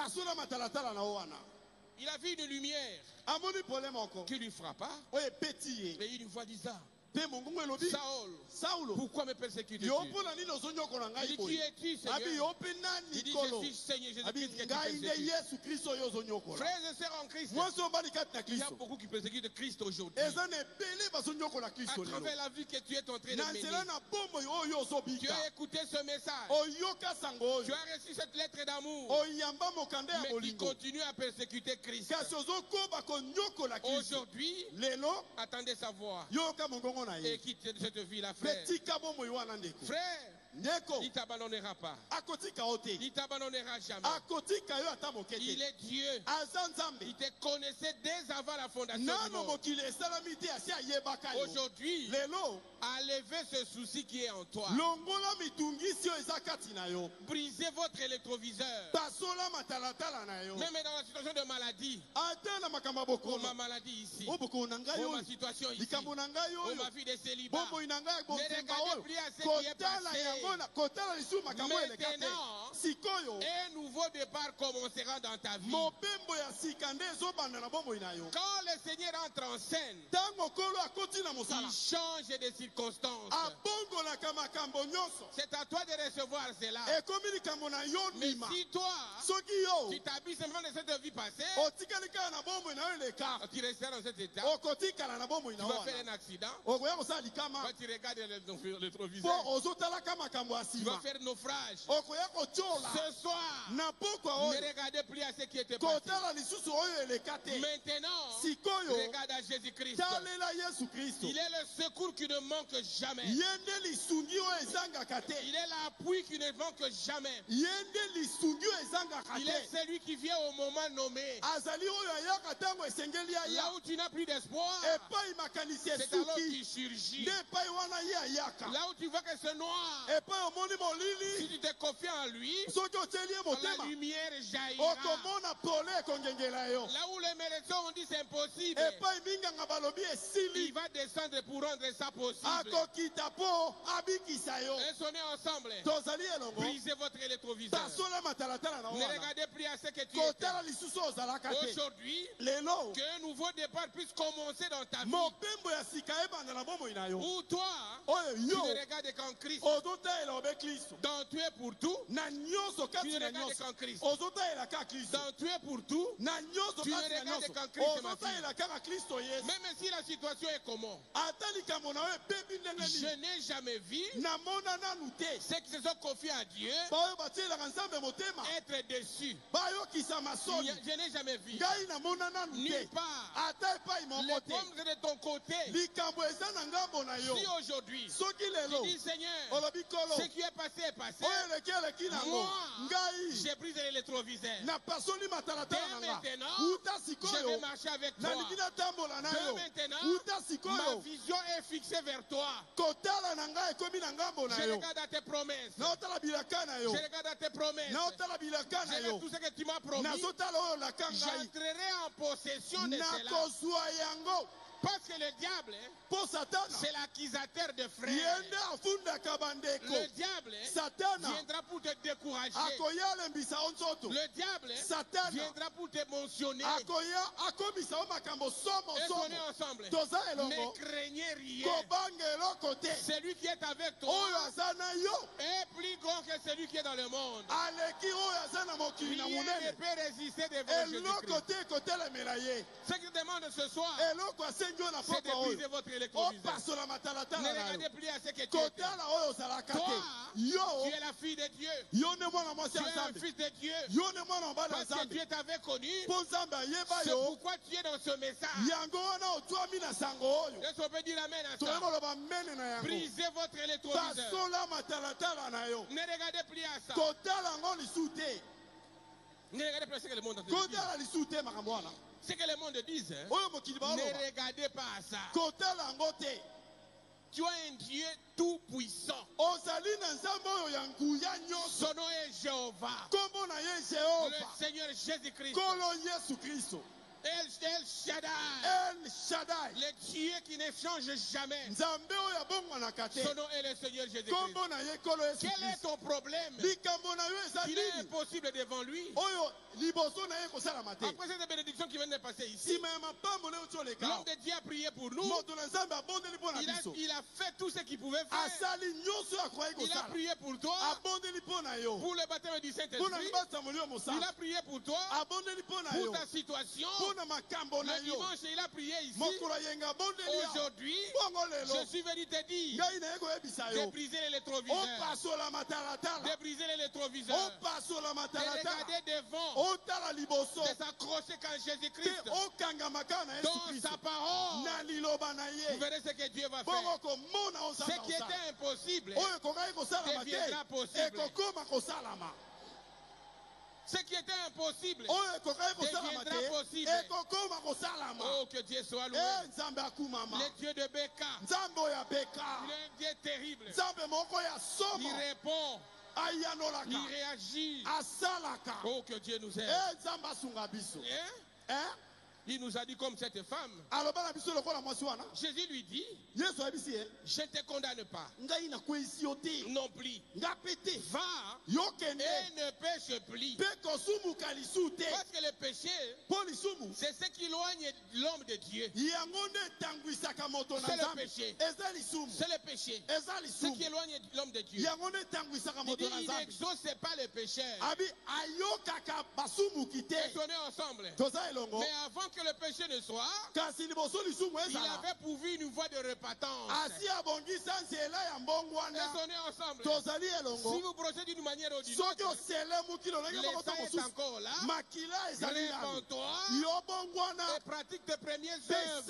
Il a vu une lumière qui lui frappa et une voix disant, Saul, pourquoi me persécutes-tu? Il dit, qui es-tu, Seigneur? Il dit, je suis Seigneur Jésus-Christ que tu persécutes. Frères et sœurs en Christ, il y a beaucoup qui persécutent Christ aujourd'hui. À travers la vie que tu es en train de mener, tu as écouté ce message, tu as reçu cette lettre d'amour, mais tu continues à persécuter Christ. Aujourd'hui, attendez sa voix et quitte cette vie-là, frère. Frère, il ne t'abandonnera pas. Il ne t'abandonnera jamais. Il est Dieu. Il te connaissait dès avant la fondation du monde. Aujourd'hui, a levé ce souci qui est en toi. Brisez votre électroviseur. Même dans la situation de maladie. Pour ma maladie ici. Pour ma situation ici. Pour ma vie de célibat. Ne regardez plus à ce qui est passé. Maintenant, un nouveau départ commencera dans ta vie. Quand le Seigneur entre en scène, il change de circonstances. C'est à toi de recevoir cela. Mais si toi, tu t'habilles seulement de cette vie passée, tu resteras dans cet état, tu vas faire un accident, quand tu regardes le rétroviseur, tu vas faire naufrage. Ce soir, ne regardez plus à ce qui était passé. Maintenant, regarde à Jésus-Christ. Il est le secours qui ne manque jamais. Il est l'appui qui ne manque jamais. Il est celui qui vient au moment nommé. Là où tu n'as plus d'espoir, c'est alors qu'il surgit. Là où tu vois que c'est noir, si tu te confies en lui, la lumière jaillira. Là où les médecins ont dit c'est impossible, il va descendre pour rendre ça possible. Et sonnez ensemble. Brisez votre rétroviseur. Ne regardez plus à ce que tu étais. Aujourd'hui, qu'un nouveau départ puisse commencer dans ta vie. Où toi, tu ne regardes qu'en Christ. Dans tu es pour tout, tu ne regardes qu'en Christ. Dans tu es pour tout, tu ne regardes qu'en Christ, ma fille. Même si la situation est comment, je n'ai jamais vu ceux qui se sont confiés à Dieu être déçus. Je n'ai jamais vu nulle part les pommes de ton côté. Si aujourd'hui tu dis Seigneur, ce qui est passé est passé, moi j'ai brisé les rétroviseurs. Dès maintenant, je vais marcher avec toi. Dès maintenant, ma vision est fixée vers toi. Je regarde à tes promesses. Je regarde à tes promesses. Je regarde tout ce que tu m'as promis. J'entrerai en possession de cela. Parce que le diable, c'est l'accusateur de frères. Le diable viendra pour te décourager. Le diable viendra pour t'émotionner. Et on est ensemble. Ne craignez rien. Celui qui est avec toi est plus grand que celui qui est dans le monde. Rien ne peut résister devant Jésus-Christ. Ce qu'il demande ce soir, c'est de briser votre rétroviseur. Ne regardez plus à ce que tu es. Toi, tu es la fille de Dieu. Tu es un fils de Dieu. Parce que Dieu t'avait connu. C'est pourquoi tu es dans ce message. Est-ce qu'on peut dire amen à ça? Brisez votre rétroviseur. Ne regardez plus à ça. Ne regardez plus à ce que le monde a dit. Ce que le monde dit, ne regardez pas à ça. Tu as un Dieu tout puissant. Son nom est Jéhovah. Le Seigneur Jésus-Christ. El Shaddai. Le Dieu qui ne change jamais. Son nom est le Seigneur Jésus-Christ. Quel est ton problème? Il est impossible devant lui. Après cette bénédiction qui vient de passer ici, l'homme de Dieu a prié pour nous. Il a fait tout ce qu'il pouvait faire. Il a prié pour toi, pour le baptême du Saint-Esprit. Il a prié pour toi, pour ta situation. Le dimanche, il a prié ici. Aujourd'hui, je suis venu te dire de briser les rétroviseurs. De briser les rétroviseurs. De regarder devant. De s'accrocher quand Jésus-Christ dans sa parole. Vous verrez ce que Dieu va faire. Ce qui était impossible deviendra possible. Ce qui était impossible deviendra possible. Oh, que Dieu soit loué. Le Dieu de Beka. Il est un Dieu terrible. Il répond. Il réagit. Oh, que Dieu nous aide. Il nous a dit comme cette femme. Jésus lui dit, je ne te condamne pas. Non plus. Va et ne pêche plus. Parce que le péché, c'est ce qui éloigne l'homme de Dieu. C'est le péché. C'est le péché. Ce qui éloigne l'homme de Dieu. Il n'exauce pas le péché. Ils sont ensemble. Mais avant que le péché ne soit, il avait pourvu une voie de repentance. Ils sont ensemble. Si vous procédez d'une manière ou d'une autre, le sang est encore là. Réponds-toi et pratique tes premières œuvres.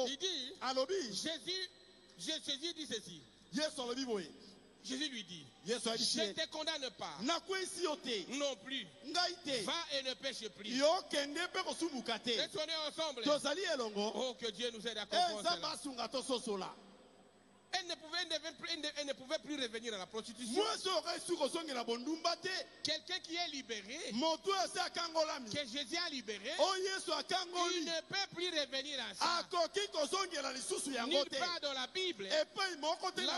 Il dit, Jésus dit ceci. Jésus lui dit, je ne te condamne pas. Non plus. Va et ne pêche plus. Et on est ensemble. Oh, que Dieu nous aide à comprendre cela. Elle ne pouvait plus revenir à la prostitution. Quelqu'un qui est libéré, que Jésus a libéré, il ne peut plus revenir à ça. Nulle part dans la Bible, là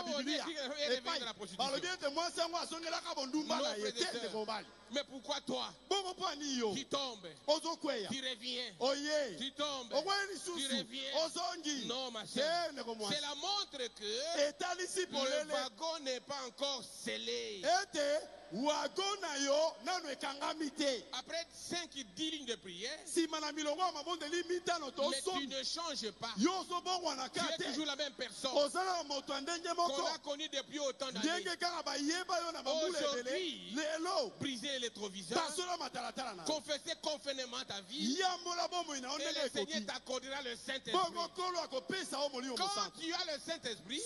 où on dit qu'il est revenu à la prostitution. Mais pourquoi toi, qui tombe, qui revient, tu tombes, tu reviens? Non, ma soeur, cela montre que le wagon n'est pas encore scellé. Après 5-10 lignes de prière, mais tu ne changes pas. Tu es toujours la même personne qu'on a connue depuis autant d'années. Aujourd'hui, briser les rétroviseurs, confesser confinement ta vie, et le Seigneur t'accordera le Saint-Esprit. Quand tu as le Saint-Esprit,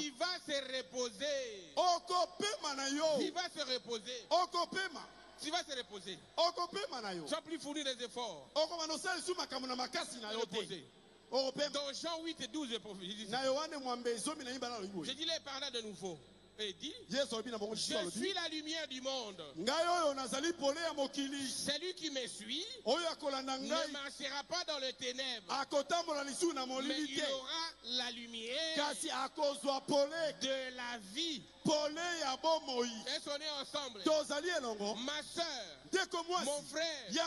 il va se reposer. Il va se reposer. Tu vas se reposer. Tu vas plus fournir des efforts. Dans Jean 8 et 12, je dis les paroles de nouveau. Et dit, je suis la lumière du monde. Celui qui me suit ne marchera pas dans les ténèbres, mais il aura la lumière de la vie. Est-ce qu'on est ensemble? Ma soeur, mon frère, tu es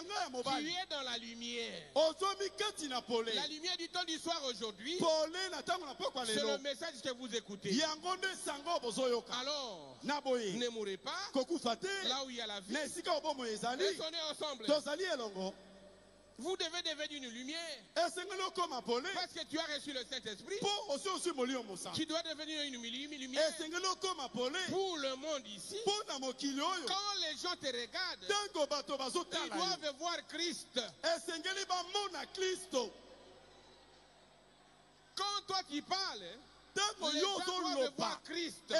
dans la lumière. La lumière du temps du soir aujourd'hui, c'est le message que vous écoutez. Alors, ne mourrez pas là où il y a la vie. Est-ce qu'on est ensemble? Vous devez devenir une lumière. Parce que tu as reçu le Saint-Esprit. Tu dois devenir une lumière pour le monde ici. Quand les gens te regardent, ils doivent voir Christ. Quand toi tu parles, les gens doivent voir Christ.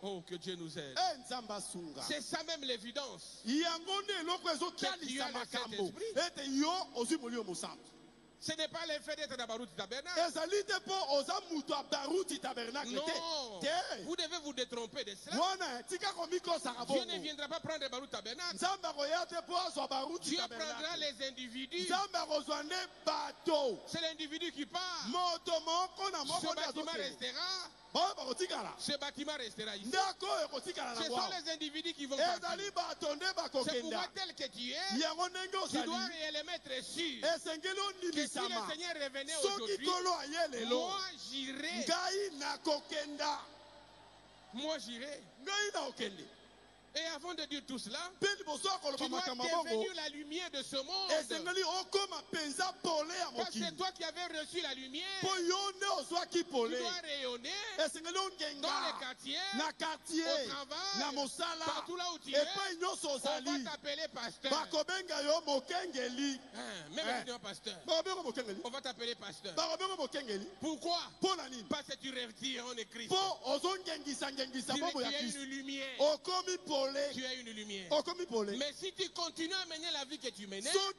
Oh, que Dieu nous aide. C'est ça même l'évidence. Que tu as le Saint-Esprit. Ce n'est pas l'effet d'être dans Baruti Tabernacle. Non, vous devez vous détromper de cela. Dieu ne viendra pas prendre Baruti Tabernacle. Dieu prendra les individus. C'est l'individu qui part. Ce bâtiment restera. Ce bâtiment restera ici. Ce sont les individus qui vont partir. C'est pour moi tel que tu es. Tu dois réellement être sûr que si le Seigneur revenait aujourd'hui, moi j'irai. Moi j'irai. Et avant de dire tout cela, tu dois devenir la lumière de ce monde. Parce que c'est toi qui avais reçu la lumière. Tu dois rayonner dans les quartiers, au travail, partout là où tu es. On va t'appeler pasteur. Même si tu es pasteur, on va t'appeler pasteur. Pourquoi? Parce que tu retires en Christ. Tu es une lumière. tu es une lumière. Mais si tu continues à mener la vie que tu menais, cela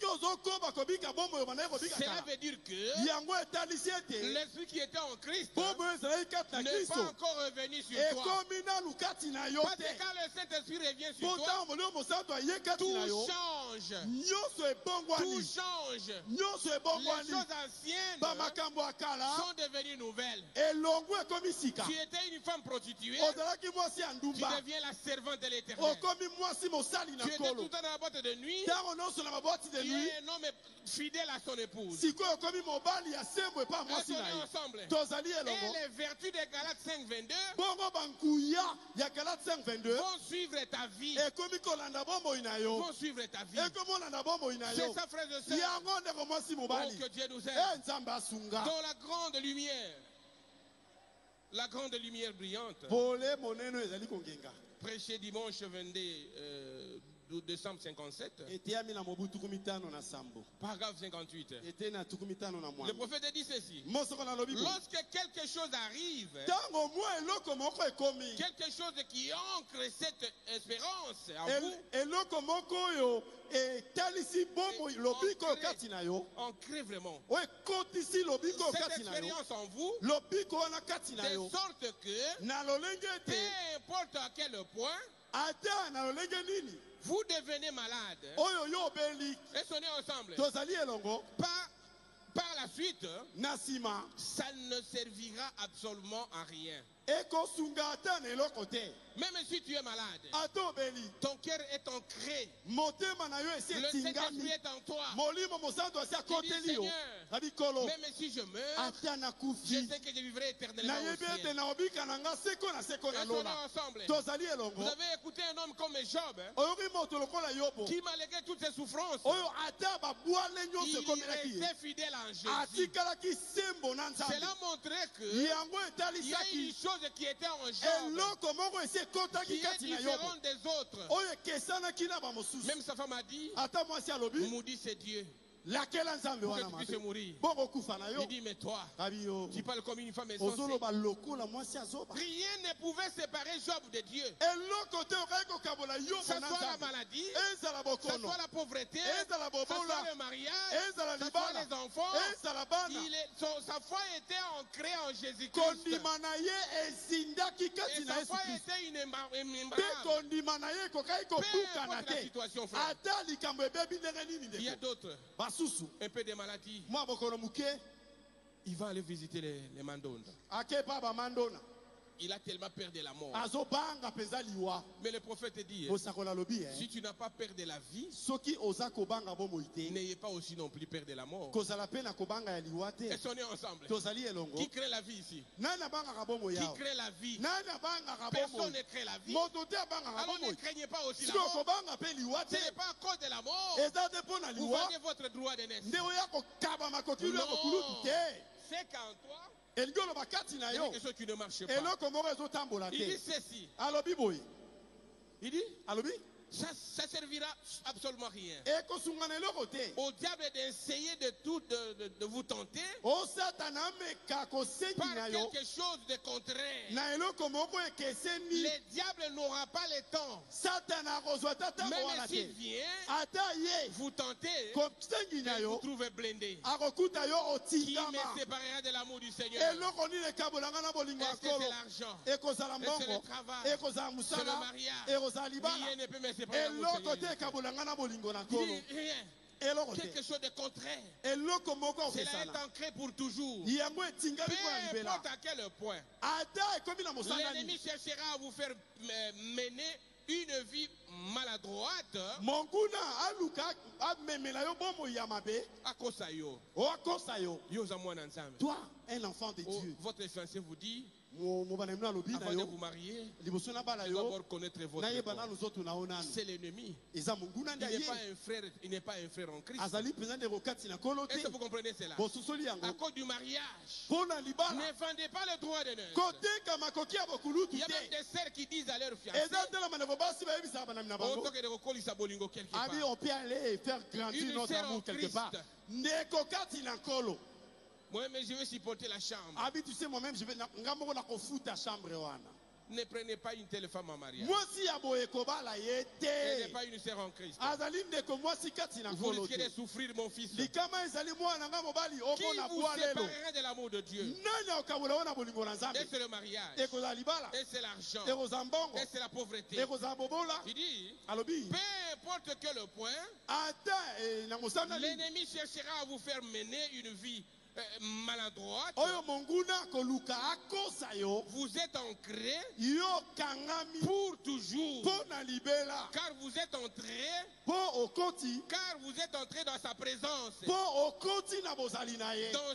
veut dire que l'esprit qui était en Christ n'est pas encore revenu sur toi. Parce que quand le Saint-Esprit revient sur toi, tout change. Tout change. Les choses anciennes sont devenues nouvelles. Tu étais une femme prostituée, tu deviens la servante de l'Éternel. Tu étais tout le temps dans la boîte de nuit, tu es un homme fidèle à son épouse. Est-ce qu'on est ensemble? Et les vertus de Galates 5:22 vont suivre ta vie. Vont suivre ta vie. C'est ça, frères et sœurs. Oh, que Dieu nous aide. Dans la grande lumière. La grande lumière brillante. Prêché dimanche 22 décembre 57. Paragraphe 58. Le prophète dit ceci. Lorsque quelque chose arrive, quelque chose qui ancre cette espérance en vous, ancrez vraiment cette expérience en vous, de sorte que peu importe à quel point vous devenez malade. Est-ce qu'on est ensemble? Par la suite, ça ne servira absolument à rien. Même si tu es malade, ton cœur est ancré. Le Saint-Esprit est en toi. Tu dis, Seigneur, même si je meurs, je sais que je vivrai éternellement au ciel. Est-ce qu'on est ensemble? Vous avez écouté un homme comme Job, qui malgré toutes ses souffrances, il restait fidèle en Jésus. Cela montrait qu'il y a une chose qui était en Job, qui est différente des autres. Même sa femme a dit, Moudi c'est Dieu. Laquelle ensemble pour que tu puisses mourir. Il dit, mais toi, tu parles comme une femme insensée. Rien ne pouvait séparer Job de Dieu. Ça soit la maladie, ça soit la pauvreté, ça soit le mariage, ça soit les enfants. Sa foi était ancrée en Jésus-Christ. Et sa foi était une imbarrable. Peu importe la situation, frère. Il y a d'autres. Un peu de maladie. Il va aller visiter les mandondes. Il a tellement peur de la mort. Mais le prophète dit, si tu n'as pas peur de la vie, n'ayez pas aussi non plus peur de la mort. Est-ce qu'on est ensemble? Qui crée la vie ici? Qui crée la vie? Personne ne crée la vie. Alors ne craignez pas aussi la mort. Ce n'est pas à cause de la mort. Vous vendez votre droit de naissance. Non. C'est qu'en toi, il y a quelque chose qui ne marche pas. Il dit ceci. Il dit, ça servira absolument rien. Au diable d'essayer de vous tenter par quelque chose de contraire. Le diable n'aura pas le temps. Même s'il vient vous tenter, vous trouvez blindé. Qui me séparera de l'amour du Seigneur? Est-ce que c'est l'argent? Est-ce que c'est le travail? C'est le mariage? Rien ne peut me séparer de l'amour du Seigneur. Rien. Quelque chose de contraire. Cela est ancré pour toujours. Peu importe à quel point l'ennemi cherchera à vous faire mener une vie maladroite à cause de toi, un enfant de Dieu. Votre fiancé vous dit, avant de vous marier, tu dois d'abord connaître votre corps. C'est l'ennemi. Il n'est pas un frère en Christ. Est-ce que vous comprenez cela? À cause du mariage, ne vendez pas le droit d'honneur. Il y a même des sœurs qui disent à leur fiancé, on peut aller faire grandir notre amour quelque part. Moi, mais je vais supporter la chambre. Tu sais, moi-même, je vais la chambre. ne prenez pas une telle femme en mariage. Elle n'est pas une sœur en Christ. Vous risquez de souffrir, mon fils. Qui vous séparera de l'amour de Dieu? Et c'est le mariage. Et c'est l'argent. Et c'est la pauvreté. Il dit, peu importe que le point, l'ennemi cherchera à vous faire mener une vie maladroite. Vous êtes ancré pour toujours. Car vous êtes entré dans sa présence. Dans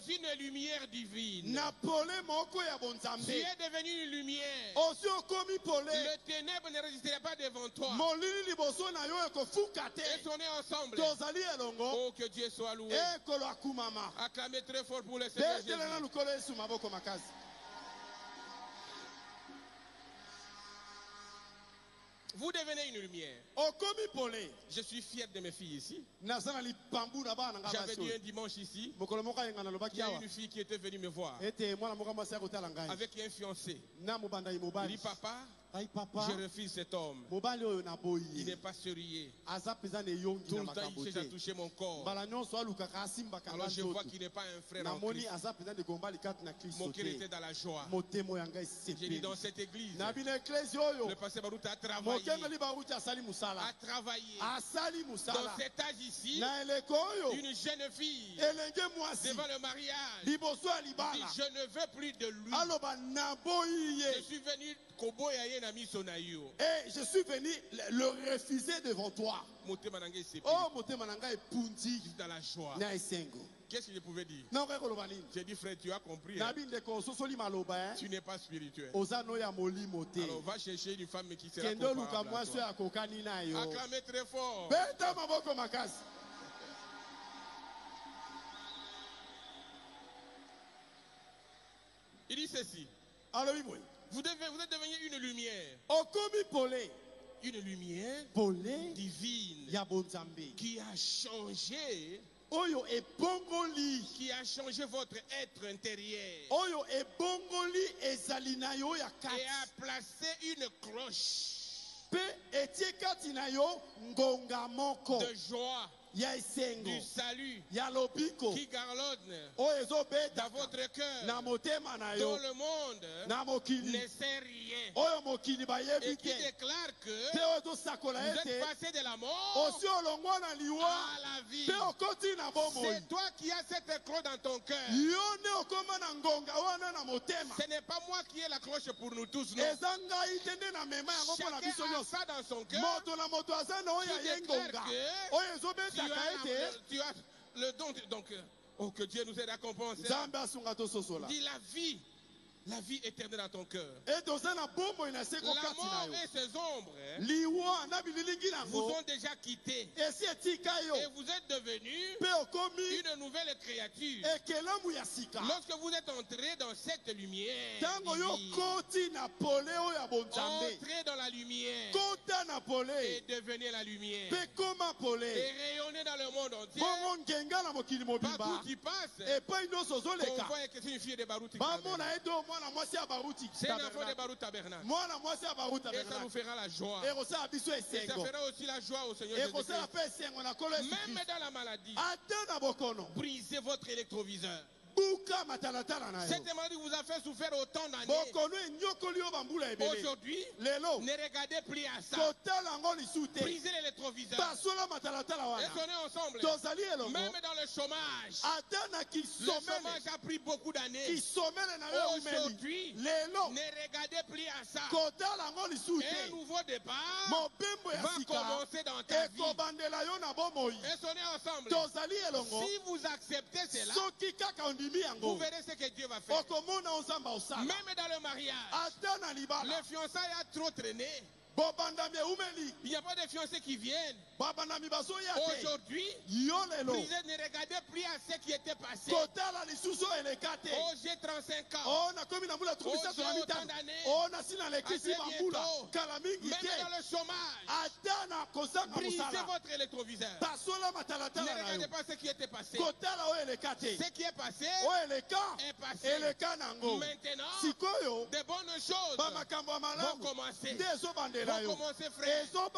une lumière divine. Tu es devenu une lumière. Le ténèbre ne résisterait pas devant toi. Et on est ensemble. Oh, que Dieu soit loué. Acclamez très fort pour le Seigneur Jésus. Vous devenez une lumière. Je suis fier de mes filles ici. J'avais dit un dimanche ici, il y a une fille qui était venue me voir avec un fiancé. Il dit, papa, je refuse cet homme. Il n'est pas sérieux. Tout le temps, il cherche à toucher mon corps. Alors je vois qu'il n'est pas un frère en Christ. Mon cœur était dans la joie. J'ai dit, dans cette église, le pasteur Baruta a travaillé. Dans cet âge ici, une jeune fille devant le mariage dit, je ne veux plus de lui. Je suis venu et je suis venu le refuser devant toi. Oh, dans la joie. Qu'est-ce que je pouvais dire? J'ai dit, frère, tu as compris. Hein? Tu n'es pas spirituel. Alors va chercher une femme qui sera comparable à toi. Acclamez très fort. Il dit ceci. Vous êtes devenu une lumière. Une lumière divine qui a changé. Qui a changé votre être intérieur. Et a placé une cloche de joie, du salut qui garlonne dans votre cœur, dont le monde ne sait rien, et qui déclare que vous êtes passé de la mort à la vie. C'est toi qui as cette cloche dans ton cœur. Ce n'est pas moi qui ai la cloche pour nous tous. Non. Chacun a ça dans son cœur. Tu as le don. Donc, oh, que Dieu nous aide à compenser. Dis la vie éternelle dans ton cœur. La mort et ses ombres vous ont déjà quitté. Et vous êtes devenu une nouvelle créature. Lorsque vous êtes entré dans cette lumière, entrez dans la lumière et devenez la lumière. Et rayonnez dans le monde entier. Partout qui passe, on voit que c'est une fille de Baruti. C'est un enfant de Baruch Tabernacle. Et ça nous fera la joie. Et ça fera aussi la joie au Seigneur Jésus-Christ. Même dans la maladie, brisez votre électroviseur. Cette maladie vous a fait souffrir autant d'années. Aujourd'hui, ne regardez plus à ça. Brisez l'électroviseur. Et sonnez ensemble. Même dans le chômage. Le chômage a pris beaucoup d'années. Aujourd'hui, ne regardez plus à ça. Un nouveau départ va commencer dans ta vie. Et sonnez ensemble. Si vous acceptez cela, vous verrez ce que Dieu va faire. Même dans le mariage, le fiançailles a trop traîné. Il n'y a pas de fiancés qui viennent. Aujourd'hui, ne regardez plus à ce qui était passé. Oh, j'ai 35 ans. Oh, j'ai autant d'années. Même dans le chômage, Brisez votre électroviseur. Ne regardez pas ce qui était passé. Ce qui est passé est passé. Maintenant, de bonnes choses vont commencer. Vont commencer, frère. Toi,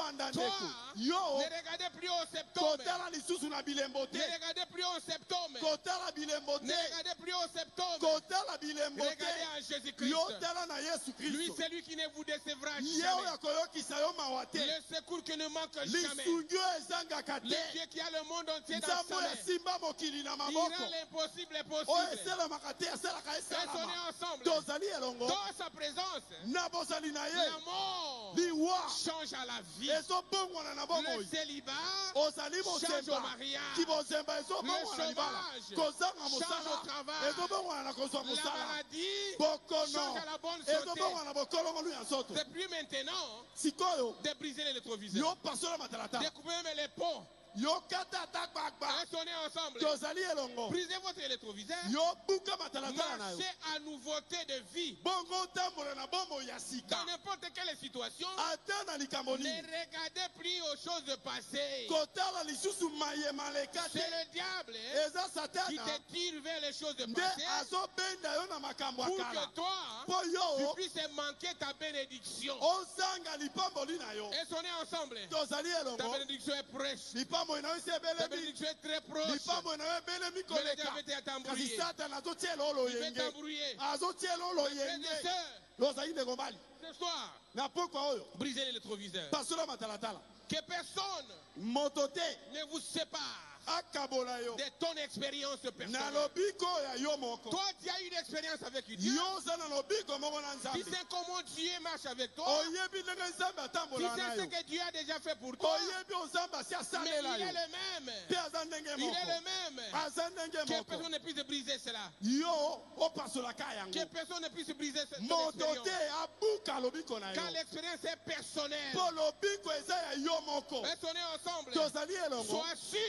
ne regardez plus au septembre. Ne regardez plus au septembre. Ne regardez plus au septembre. Regardez en Jésus-Christ. Lui, c'est lui qui ne vous décevra jamais. Le secours qui ne manque jamais. Le Dieu qui a le monde entier dans sa main. Il rend l'impossible possible. Et on est ensemble. Dans sa présence, la mort change à la vie. Le célibat change au mariage. Le chômage change au travail. La maladie change à la bonne santé. C'est plus maintenant de briser les rétroviseurs. Découpez même les ponts. Restons ensemble. Brisez votre rétroviseur. Marchez à nouveauté de vie. Dans n'importe quelle situation, ne regardez plus aux choses passées. C'est le diable qui te tire vers les choses passées pour que toi, tu puisses manquer ta bénédiction. Et on est ensemble. Ta bénédiction est proche. Ta bénédiction est très proche. Mais le diable était à t'embrouiller. Il veut t'embrouiller. Ce soir, brisez les rétroviseurs. Que personne ne vous sépare de ton expérience personnelle. Toi, tu as une expérience avec Dieu. Tu sais comment Dieu marche avec toi. Tu sais ce que Dieu a déjà fait pour toi. Mais il est le même. Il est le même. Que personne ne puisse briser cela. Que personne ne puisse briser cette expérience. Car l'expérience est personnelle. Restons ensemble. Sois sûr.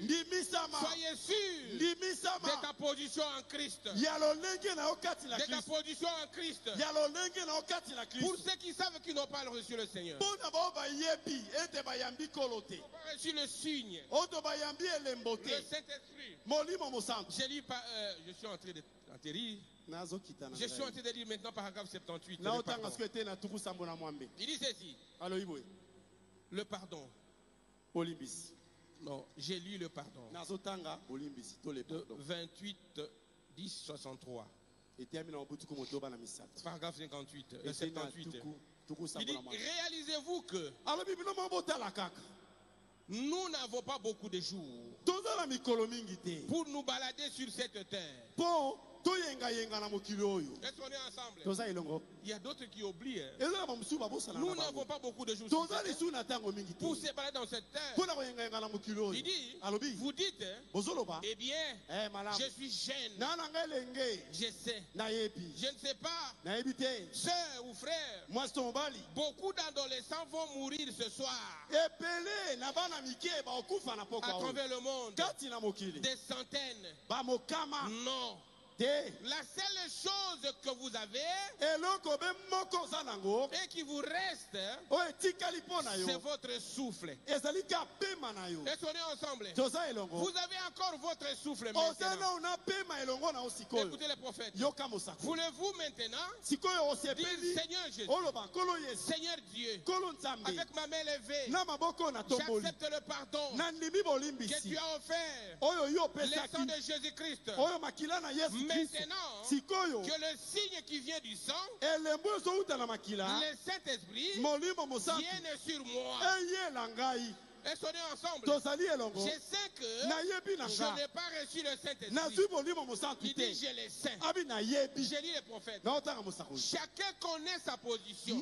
Soyez sûr de ta position en Christ. De ta position en Christ. Pour ceux qui savent qu'ils n'ont pas reçu le Seigneur. Ils n'ont pas reçu le signe. Le Saint-Esprit. Je suis en train d'atterrir. Je suis en train de lire maintenant paragraphe 78. Il dit ceci. Le pardon. Non, j'ai lu le pardon. De 28, 10, 63. Paragraphe 58 et 78. Il dit, réalisez-vous que nous n'avons pas beaucoup de jours pour nous balader sur cette terre. Est-ce qu'on est ensemble? Il y a d'autres qui oublient. Nous n'avons pas beaucoup de jours pour se balader dans cette terre. Il dit, vous dites, eh bien, je suis jeune. Je sais. Je ne sais pas. Sœurs ou frères, beaucoup d'adolescents vont mourir ce soir. À travers le monde. Des centaines. Non. La seule chose que vous avez et qui vous reste, c'est votre souffle. Est-ce qu'on est ensemble? Vous avez encore votre souffle maintenant. Écoutez les prophètes. Voulez-vous maintenant dire Seigneur Jésus, Seigneur Dieu, avec ma main levée, j'accepte le pardon que tu as offert, le sang de Jésus-Christ. Maintenant, que le signe qui vient du sang, le Saint-Esprit, vienne sur moi. Est-ce qu'on est ensemble? Je sais que je n'ai pas reçu le Saint-Esprit. Il dit j'ai les saints. J'ai lu les prophètes. Chacun connaît sa position. Ne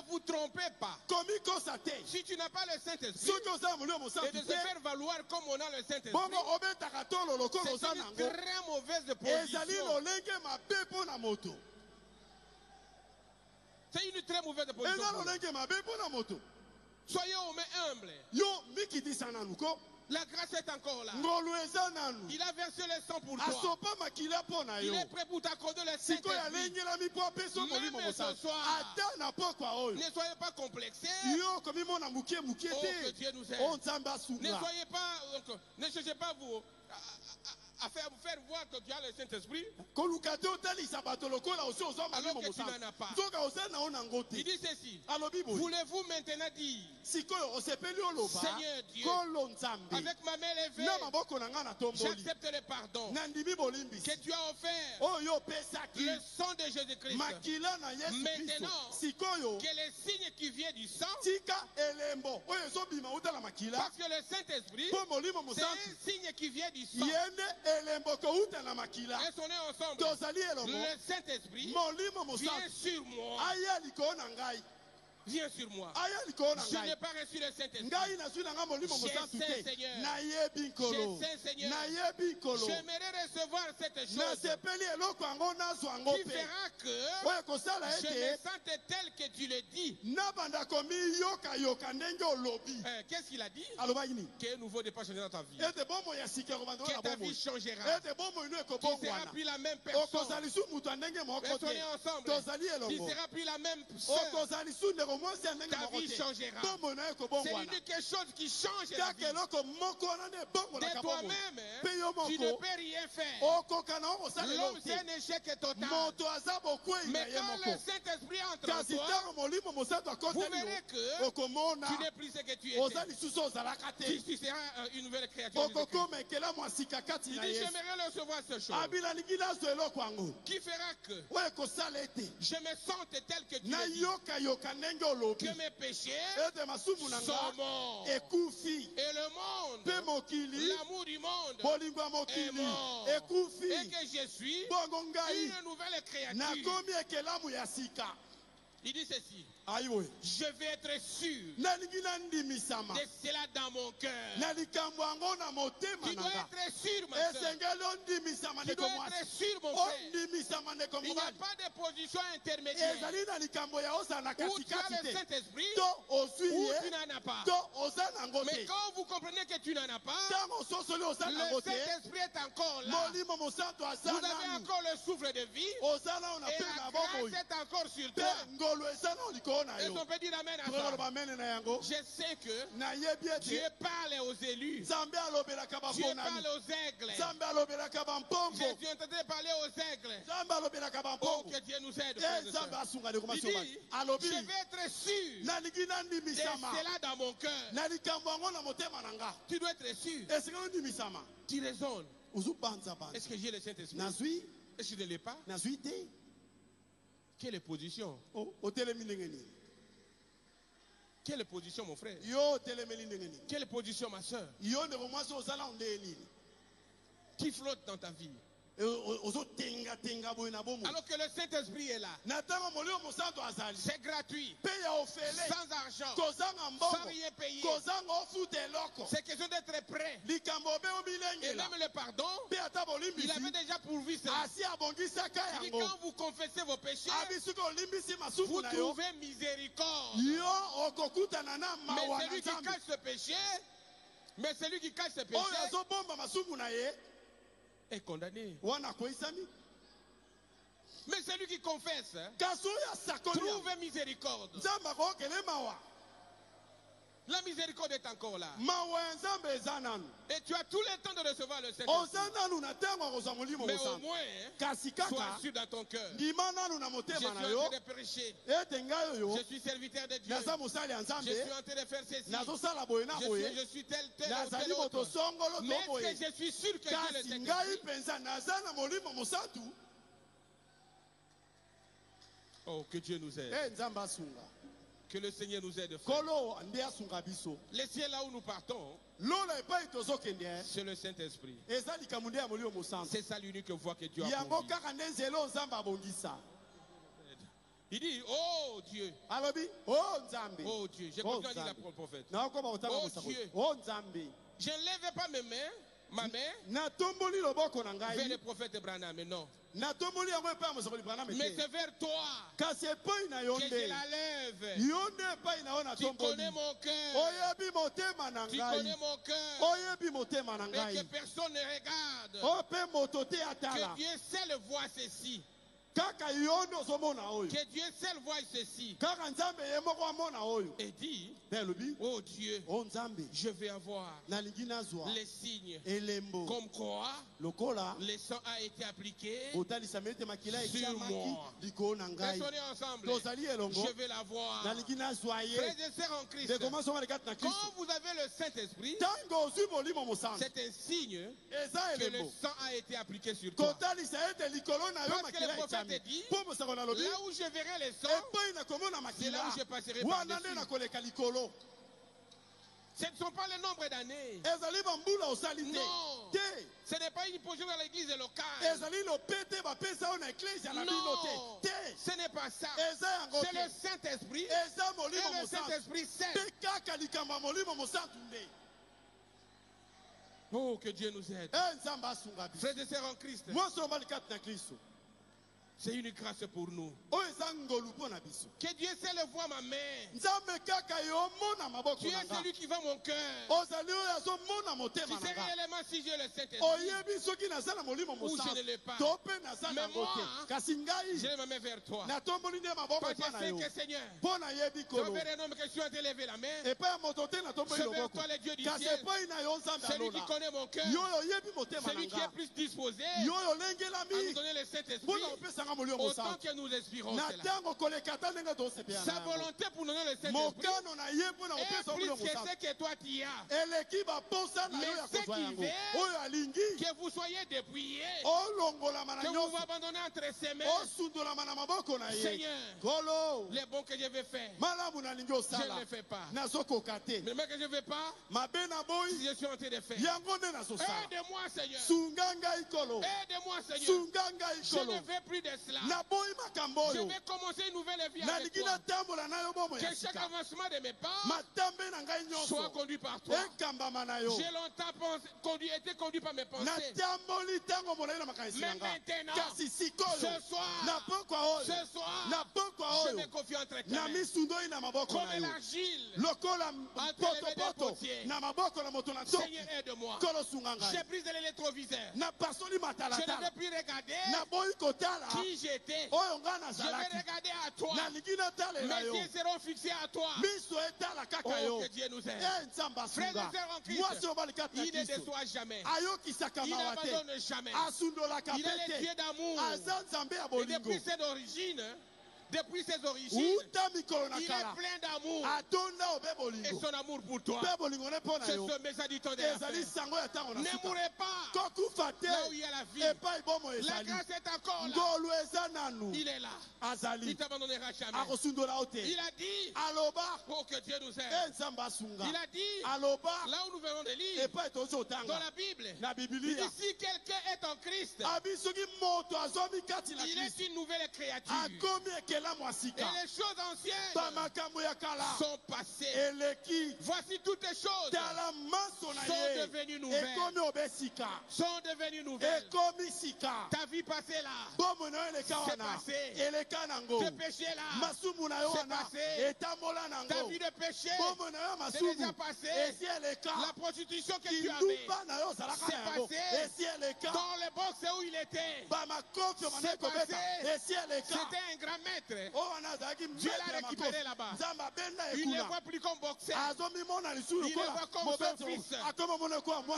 vous trompez pas. Si tu n'as pas le Saint-Esprit et de se faire valoir comme on a le Saint-Esprit, c'est une très mauvaise position. C'est une très mauvaise position. Soyez humbles. La grâce est encore là. Il a versé le sang pour toi. Il est prêt pour t'accorder le Saint-Esprit. Même ce soir, ne soyez pas complexés. Oh, que Dieu nous aide. Ne cherchez pas vous à faire voir que tu as le Saint-Esprit alors que tu n'en as pas. Il dit ceci. Voulez-vous maintenant dire, Seigneur Dieu, avec ma main levée, j'accepte le pardon que tu as offert le sang de Jésus-Christ. Maintenant, que les signes qui viennent du sang, parce que le Saint-Esprit, c'est un signe qui vient du sang. Restons ensemble. Le Saint-Esprit vient sur moi. Viens sur moi. Je n'ai pas reçu le Saint-Esprit. Je sais, Seigneur. J'aimerais recevoir cette chose qui fera que je me sente tel que tu le dis. Qu'est-ce qu'il a dit? Qu'un nouveau départ changera ta vie. Que ta vie changera. Tu ne seras plus la même personne. Restons ensemble. Tu ne seras plus la même sœur. Ta vie changera. C'est l'unique chose qui change la vie. De toi-même, tu ne peux rien faire. L'homme, c'est un échec total. Mais quand le Saint-Esprit entre en toi, vous verrez que tu n'es plus ce que tu étais. Tu seras une nouvelle créature. Il dit, j'aimerais recevoir cette chose qui fera que je me sente tel que tu es. Que mes péchés sont morts. Et le monde, l'amour du monde est mort. Et que je suis une nouvelle créature. Il dit ceci. Je vais être sûr de cela dans mon cœur. Tu dois être sûr, ma soeur. Tu dois être sûr, mon frère. Il n'y a pas de position intermédiaire. Où tu as le Saint-Esprit, ou tu n'en as pas. Mais quand vous comprenez que tu n'en as pas, le Saint-Esprit est encore là. Vous avez encore le souffle de vie. Et la grâce est encore sur toi. Et on peut dire amen à ça. Je sais que Dieu parle aux élus. Dieu parle aux aigles. Je suis en train de parler aux aigles. Oh, que Dieu nous aide. Il dit, je vais être sûr de cela dans mon cœur. Tu dois être sûr. Tu raisonnes. Est-ce que j'ai le Saint-Esprit? Est-ce que je ne l'ai pas? Quelle position? Quelle position, mon frère? Quelle position, ma soeur? Qui flotte dans ta vie? Alors que le Saint-Esprit est là. C'est gratuit. Sans argent. Sans rien payer. C'est question d'être prêt. Et même le pardon, il avait déjà pourvu ça. Il dit, quand vous confessez vos péchés, vous trouvez miséricorde. Mais celui qui cache ce péché est condamné. Mais celui qui confesse trouve miséricorde. La miséricorde est encore là. Et tu as tout le temps de recevoir le Saint-Esprit. Mais au moins, sois sûr dans ton cœur. Je suis en train de prêcher. Je suis serviteur de Dieu. Je suis en train de faire ceci. Je suis tel autre. Mais est-ce que je suis sûr que Dieu le Saint-Esprit? Oh, que Dieu nous aide. Que le Seigneur nous aide. Les cieux là où nous partons, c'est le Saint-Esprit. C'est ça l'unique voie que Dieu a conduit. Il dit, oh Dieu. Oh Dieu. J'ai compris à dire la prophète. Oh Dieu. Je ne lève pas mes mains. ma main vers le prophète Branham, mais non. Mais c'est vers toi que je la lève. Tu connais mon cœur. Tu connais mon cœur. Et que personne ne regarde. Que Dieu seul voit ceci. Que Dieu seul voit ceci. Et dit, oh Dieu, je vais avoir les signes comme quoi le sang a été appliqué sur moi. Restons ensemble. Je vais l'avoir. Frères et sœurs en Christ, quand vous avez le Saint-Esprit, c'est un signe que le sang a été appliqué sur toi. Parce que le prophète dit, là où je verrai les sangs, c'est là où je passerai par-dessus. Ce ne sont pas le nombre d'années. Non. Ce n'est pas une position dans l'église locale. Non. Ce n'est pas ça. C'est le Saint-Esprit. Et le Saint-Esprit sait. Oh, que Dieu nous aide. Frères et sœurs en Christ, c'est une grâce pour nous. Que Dieu seul voit ma main. Tu es celui qui voit mon cœur. Tu sais réellement si j'ai le Saint-Esprit ou je ne l'ai pas. Mais moi, je l'ai ma main vers toi. Parce que je sais que Seigneur, je verrai un homme que tu as élevé la main. Je vers toi les dieux du ciel. Celui qui connaît mon cœur. Celui qui est plus disposé à nous donner le Saint-Esprit. Autant que nous respirons cela. Sa volonté pour donner le Saint-Esprit est plus que ce que toi tu as. Mais ce qu'il veut, que vous soyez dépouillés, que vous vous abandonnez entre ses mains. Seigneur, les bons que je vais faire, je ne les fais pas. Mais même que je ne vais pas, si je suis en train de faire. Aide-moi Seigneur. Aide-moi Seigneur. Je ne veux plus de cela. Je vais commencer une nouvelle vie avec toi. Que chaque avancement de mes pas soit conduit par toi. J'ai longtemps été conduit par mes pensées. Mais maintenant, ce soir, je me confie entre tes mains. Comme l'argile entre les mains des potiers. Seigneur, aide-moi. J'ai pris de l'électroviseur. Je ne vais plus regarder qui j'étais. Je vais regarder à toi. Mes yeux seront fixés à toi. Oh, que Dieu nous aide. Frères et sœurs en Christ, il ne déçoit jamais. Il n'abandonne jamais. Il est le Dieu d'amour. Et depuis ses origines, il est plein d'amour. Et son amour pour toi, c'est ce message du temps de la fin. Ne mourrez pas là où il y a la vie. La grâce est encore là. Il est là. Il ne t'abandonnera jamais. Il a dit, oh que Dieu nous aide. Il a dit, là où nous venons de lire, dans la Bible, il dit si quelqu'un est en Christ, il est une nouvelle créature. Et les choses anciennes sont passées. Voici toutes les choses sont devenues nouvelles. Sont devenues nouvelles. Ta vie passée là, c'est passé. Ce péché là, c'est passé. Ta vie de péché, c'est déjà passé. La prostitution que tu avais, c'est passé. Dans le box où il était, c'est passé. C'était un grand maître. Dieu l'a récupéré là-bas. Il ne le voit plus comme boxeur. Il le voit comme son fils.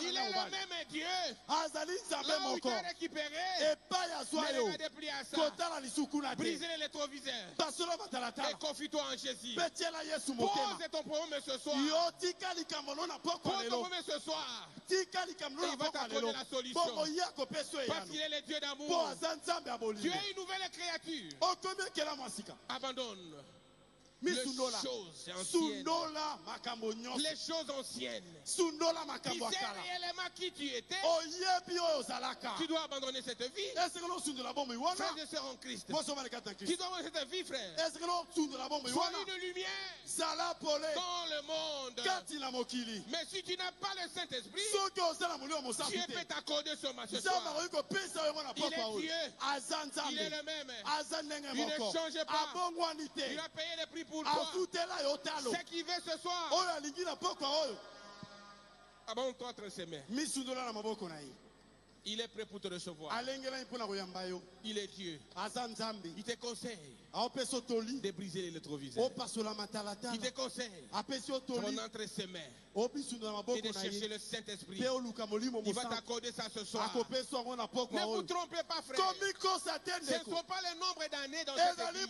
Il est le même Dieu. Là où il t'a récupéré, ne regardez plus à ça. Brisez les rétroviseurs. Et confie-toi en Jésus. Pose ton problème ce soir. Pose ton problème ce soir. Il va t'accorder la solution. Parce qu'il est le Dieu d'amour. Tu es une nouvelle créature. Abandonne les choses anciennes. Les choses anciennes. Tu sais réellement qui tu étais. Tu dois abandonner cette vie. Frères et sœurs en Christ. Tu dois abandonner cette vie, frère. Sois une lumière dans le monde. Mais si tu n'as pas le Saint-Esprit, Dieu peut t'accorder ce soir. Il est Dieu. Il est le même. Il ne change pas. Il a payé le prix pour toi. Ce qui veut ce soir. Abonne-toi entre ses mains. Il est prêt pour te recevoir. Il est Dieu. Il te conseille de briser les rétroviseurs. Il te conseille de entre ses mains et de chercher le Saint-Esprit. Il va t'accorder ça ce soir. Ne vous trompez pas, frère. Ce ne sont pas le nombre d'années dans cette église.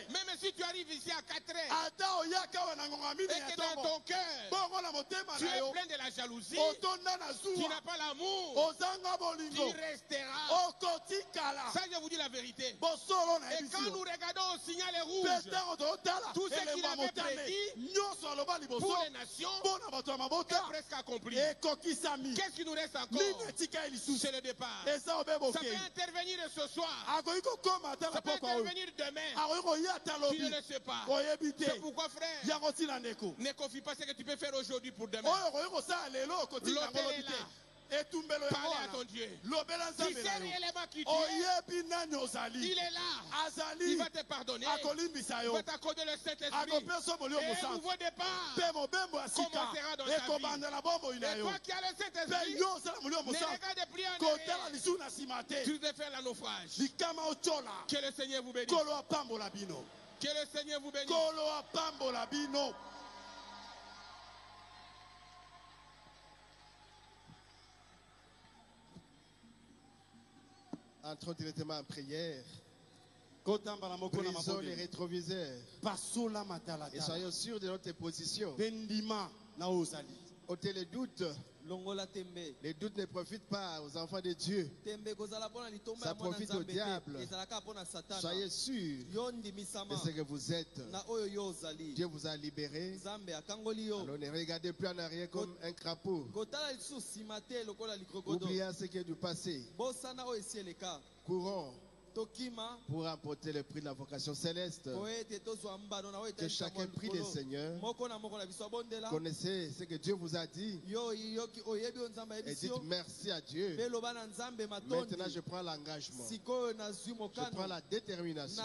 Même si tu arrives ici à 4 heures et que dans ton cœur tu es plein de la jalousie, tu n'as pas l'amour, tu resteras. Ça, je vous dis la vérité. Et quand nous regardons au signal rouge, tout ce qu'il avait prédit pour les nations est presque accompli. Qu'est-ce qui nous reste encore? C'est le départ. Ça peut intervenir ce soir. Ça peut intervenir demain. Tu ne le sais pas. C'est pourquoi, frère, ne confie pas ce que tu peux faire aujourd'hui pour demain. L'hôtel est là. Parlez à ton Dieu. Si c'est réellement qui tu es, il est là. Il va te pardonner. Il va t'accorder le Saint-Esprit. Et un nouveau départ commencera dans ta vie. Et toi qui as le Saint-Esprit, ne regarde plus en arrière. Tu devais faire le naufrage. Que le Seigneur vous bénisse. Que le Seigneur vous bénisse. Entrons directement en prière. Brisons les rétroviseurs. Et soyons sûrs de notre position. Ôtez les doutes. Les doutes ne profitent pas aux enfants de Dieu. Ça profite au diable. Soyez sûrs de ce que vous êtes. Dieu vous a libéré. Alors ne regardez plus en arrière comme un crapaud. Oubliez ce qui est du passé. Courons pour remporter le prix de la vocation céleste. Que chacun prie le Seigneur. Connaissez ce que Dieu vous a dit. Et dites merci à Dieu. Maintenant, je prends l'engagement. Je prends la détermination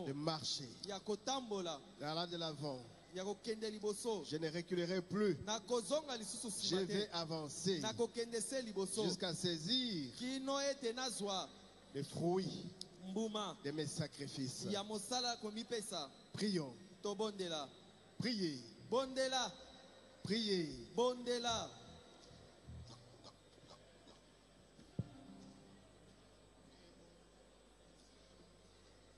de marcher. Allant de l'avant. Je ne reculerai plus. Je vais avancer jusqu'à saisir les fruits de mes sacrifices. Prions. Priez. Priez.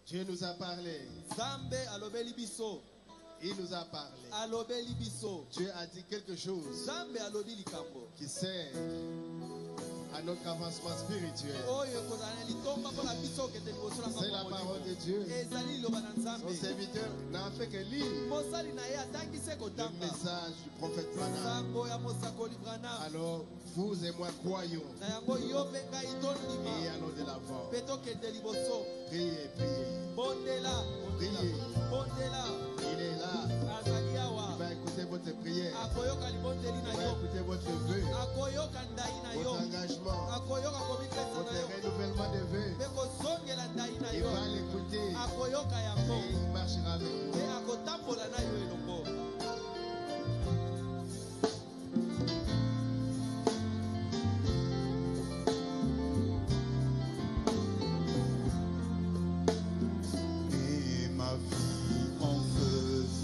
Dieu nous a parlé. Il nous a parlé. Dieu a dit quelque chose qui sert à notre avancement spirituel. C'est la parole de Dieu. Son serviteur n'a fait que lire le message du prophète Branham. Alors, vous et moi croyons et allons de l'avant. Priez, priez. Priez. Il est là. Il va écouter votre prière. Il va écouter votre vœu, votre engagement, votre renouvellement de vœux. Il va l'écouter et il marchera avec vous. Et ma vie en faisant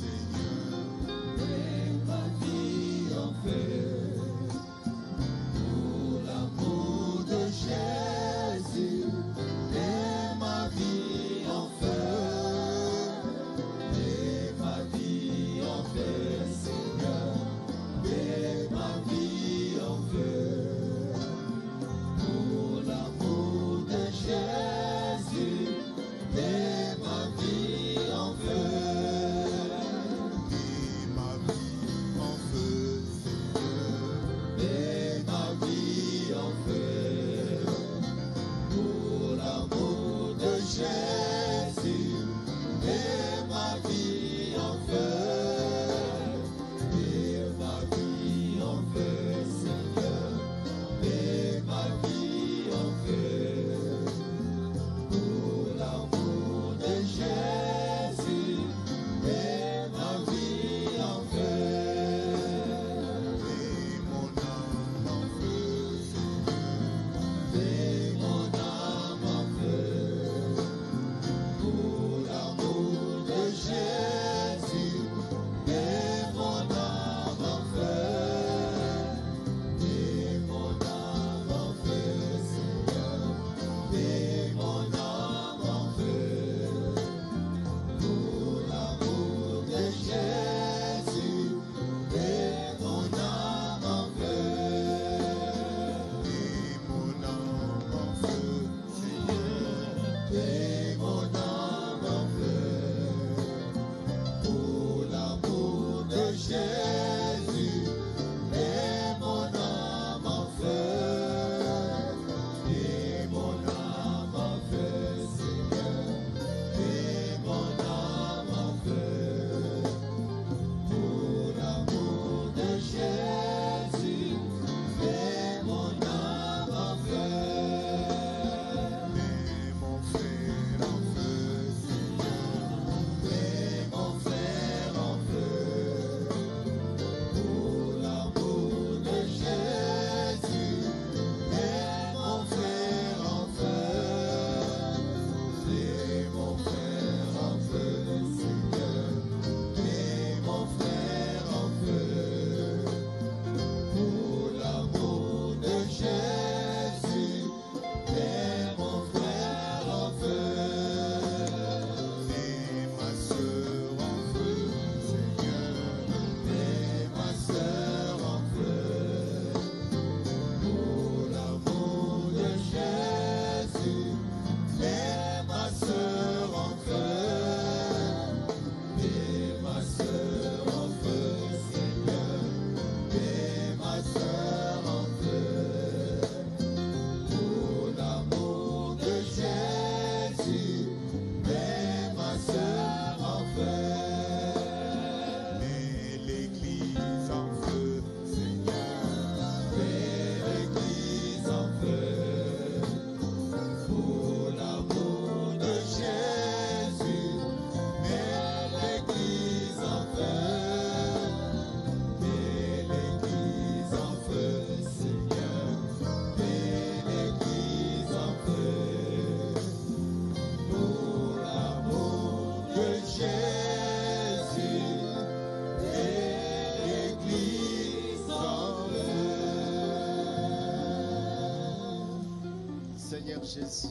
Jésus,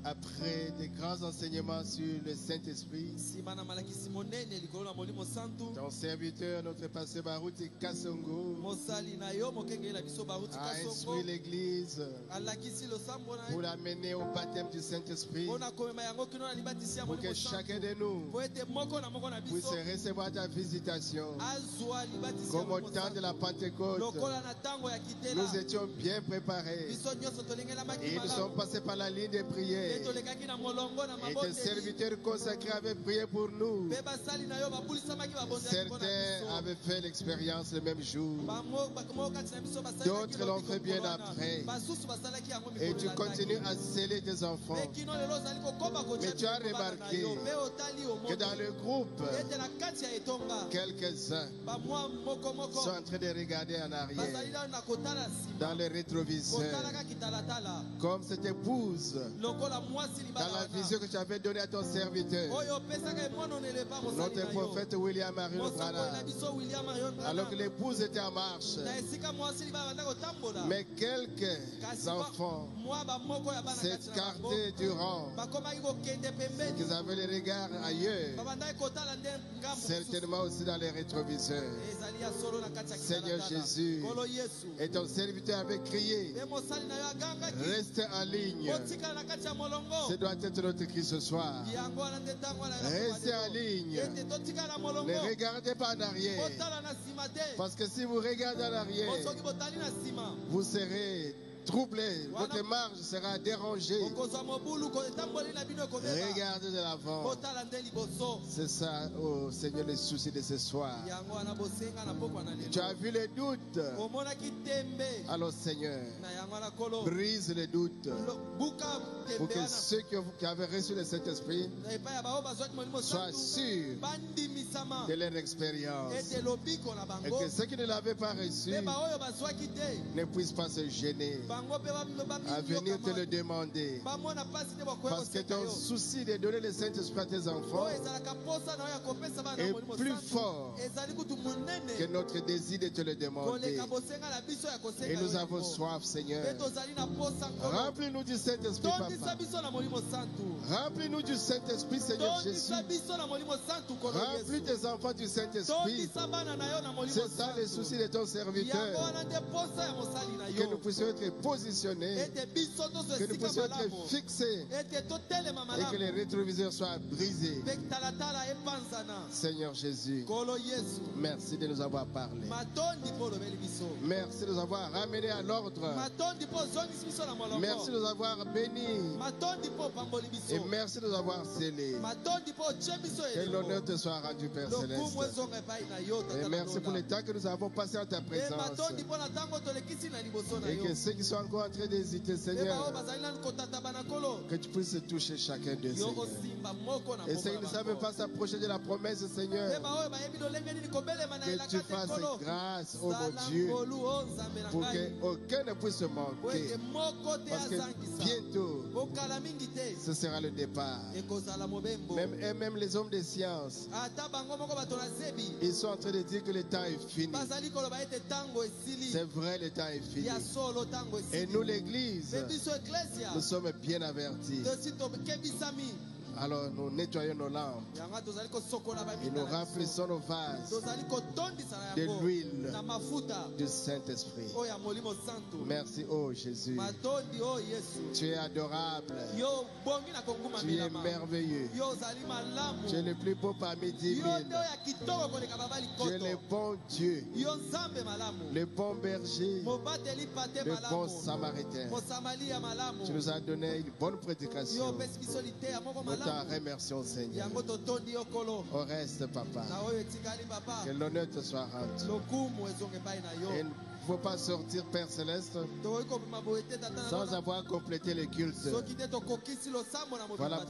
après des grands enseignements sur le Saint-Esprit, ton serviteur, notre pasteur Baruti Kassongo, a instruit l'Église pour l'amener au baptême du Saint-Esprit, pour que chacun de nous puisse recevoir ta visitation. Comme au temps de la Pentecôte, nous étions bien préparés et nous sommes passés par la ligne de prière. Et tes serviteurs consacrés avaient prié pour nous. Certains avaient fait l'expérience le même jour. D'autres l'ont fait bien après. Et tu continues à sceller tes enfants. Mais tu as remarqué que dans le groupe, quelques-uns sont en train de regarder en arrière, dans les rétroviseurs, comme cette épouse, dans la vision que tu avais donnée à ton serviteur, notre prophète William Marion Branham, alors que l'épouse était en marche. Mais quelques enfants s'écartaient du rang, qu'ils avaient les regards ailleurs, certainement aussi dans les rétroviseurs. Seigneur Jésus, et ton serviteur avait crié, reste en ligne. Ce doit être notre cri ce soir. Restez en ligne. Ne regardez pas en arrière. Parce que si vous regardez en arrière, vous serez troublé, votre marche sera dérangée. Regardez de l'avant. C'est ça, oh Seigneur, le souci de ce soir. Tu as vu les doutes. Alors Seigneur, brise les doutes pour que ceux qui avaient reçu le Saint-Esprit soient sûrs de leur expérience et que ceux qui ne l'avaient pas reçu ne puissent pas se gêner à venir te le demander, parce que ton souci de donner le Saint-Esprit à tes enfants est plus fort que notre désir de te le demander. Et nous avons soif, Seigneur. Remplis-nous du Saint-Esprit, Papa. Remplis-nous du Saint-Esprit, Seigneur Jésus. Remplis tes enfants du Saint-Esprit. C'est ça le souci de ton serviteur. Que nous puissions être positionnés, que nous puissions être fixés et que les rétroviseurs soient brisés. Seigneur Jésus, merci de nous avoir parlé. Merci de nous avoir ramenés à l'ordre. Merci de nous avoir bénis. Et merci de nous avoir scellés. Que l'honneur te soit rendu, Père Céleste. Et merci pour le temps que nous avons passé en ta présence. Et que ceux qui sont encore en train d'hésiter, Seigneur, que tu puisses toucher chacun d'eux, Seigneur. Et ceux qui ne savent pas s'approcher de la promesse, Seigneur, que tu fasses grâce, oh mon Dieu, pour qu'aucun ne puisse manquer. Parce que bientôt, ce sera le départ. Même les hommes de science, ils sont en train de dire que le temps est fini. C'est vrai, le temps est fini. Et nous, l'Église, nous sommes bien avertis. Alors nous nettoyons nos lampes et nous remplissons nos vases de l'huile du Saint-Esprit. Merci, oh Jésus. Tu es adorable. Tu es merveilleux. Tu es le plus beau parmi 10 000. Tu es le bon Dieu, le bon berger, le bon samaritain. Tu nous as donné une bonne prédication. Nous t'en remercions, Seigneur. Au reste, Papa, que l'honneur te soit rendu. Et il ne faut pas sortir, Père Céleste, sans avoir complété le culte. Voilà.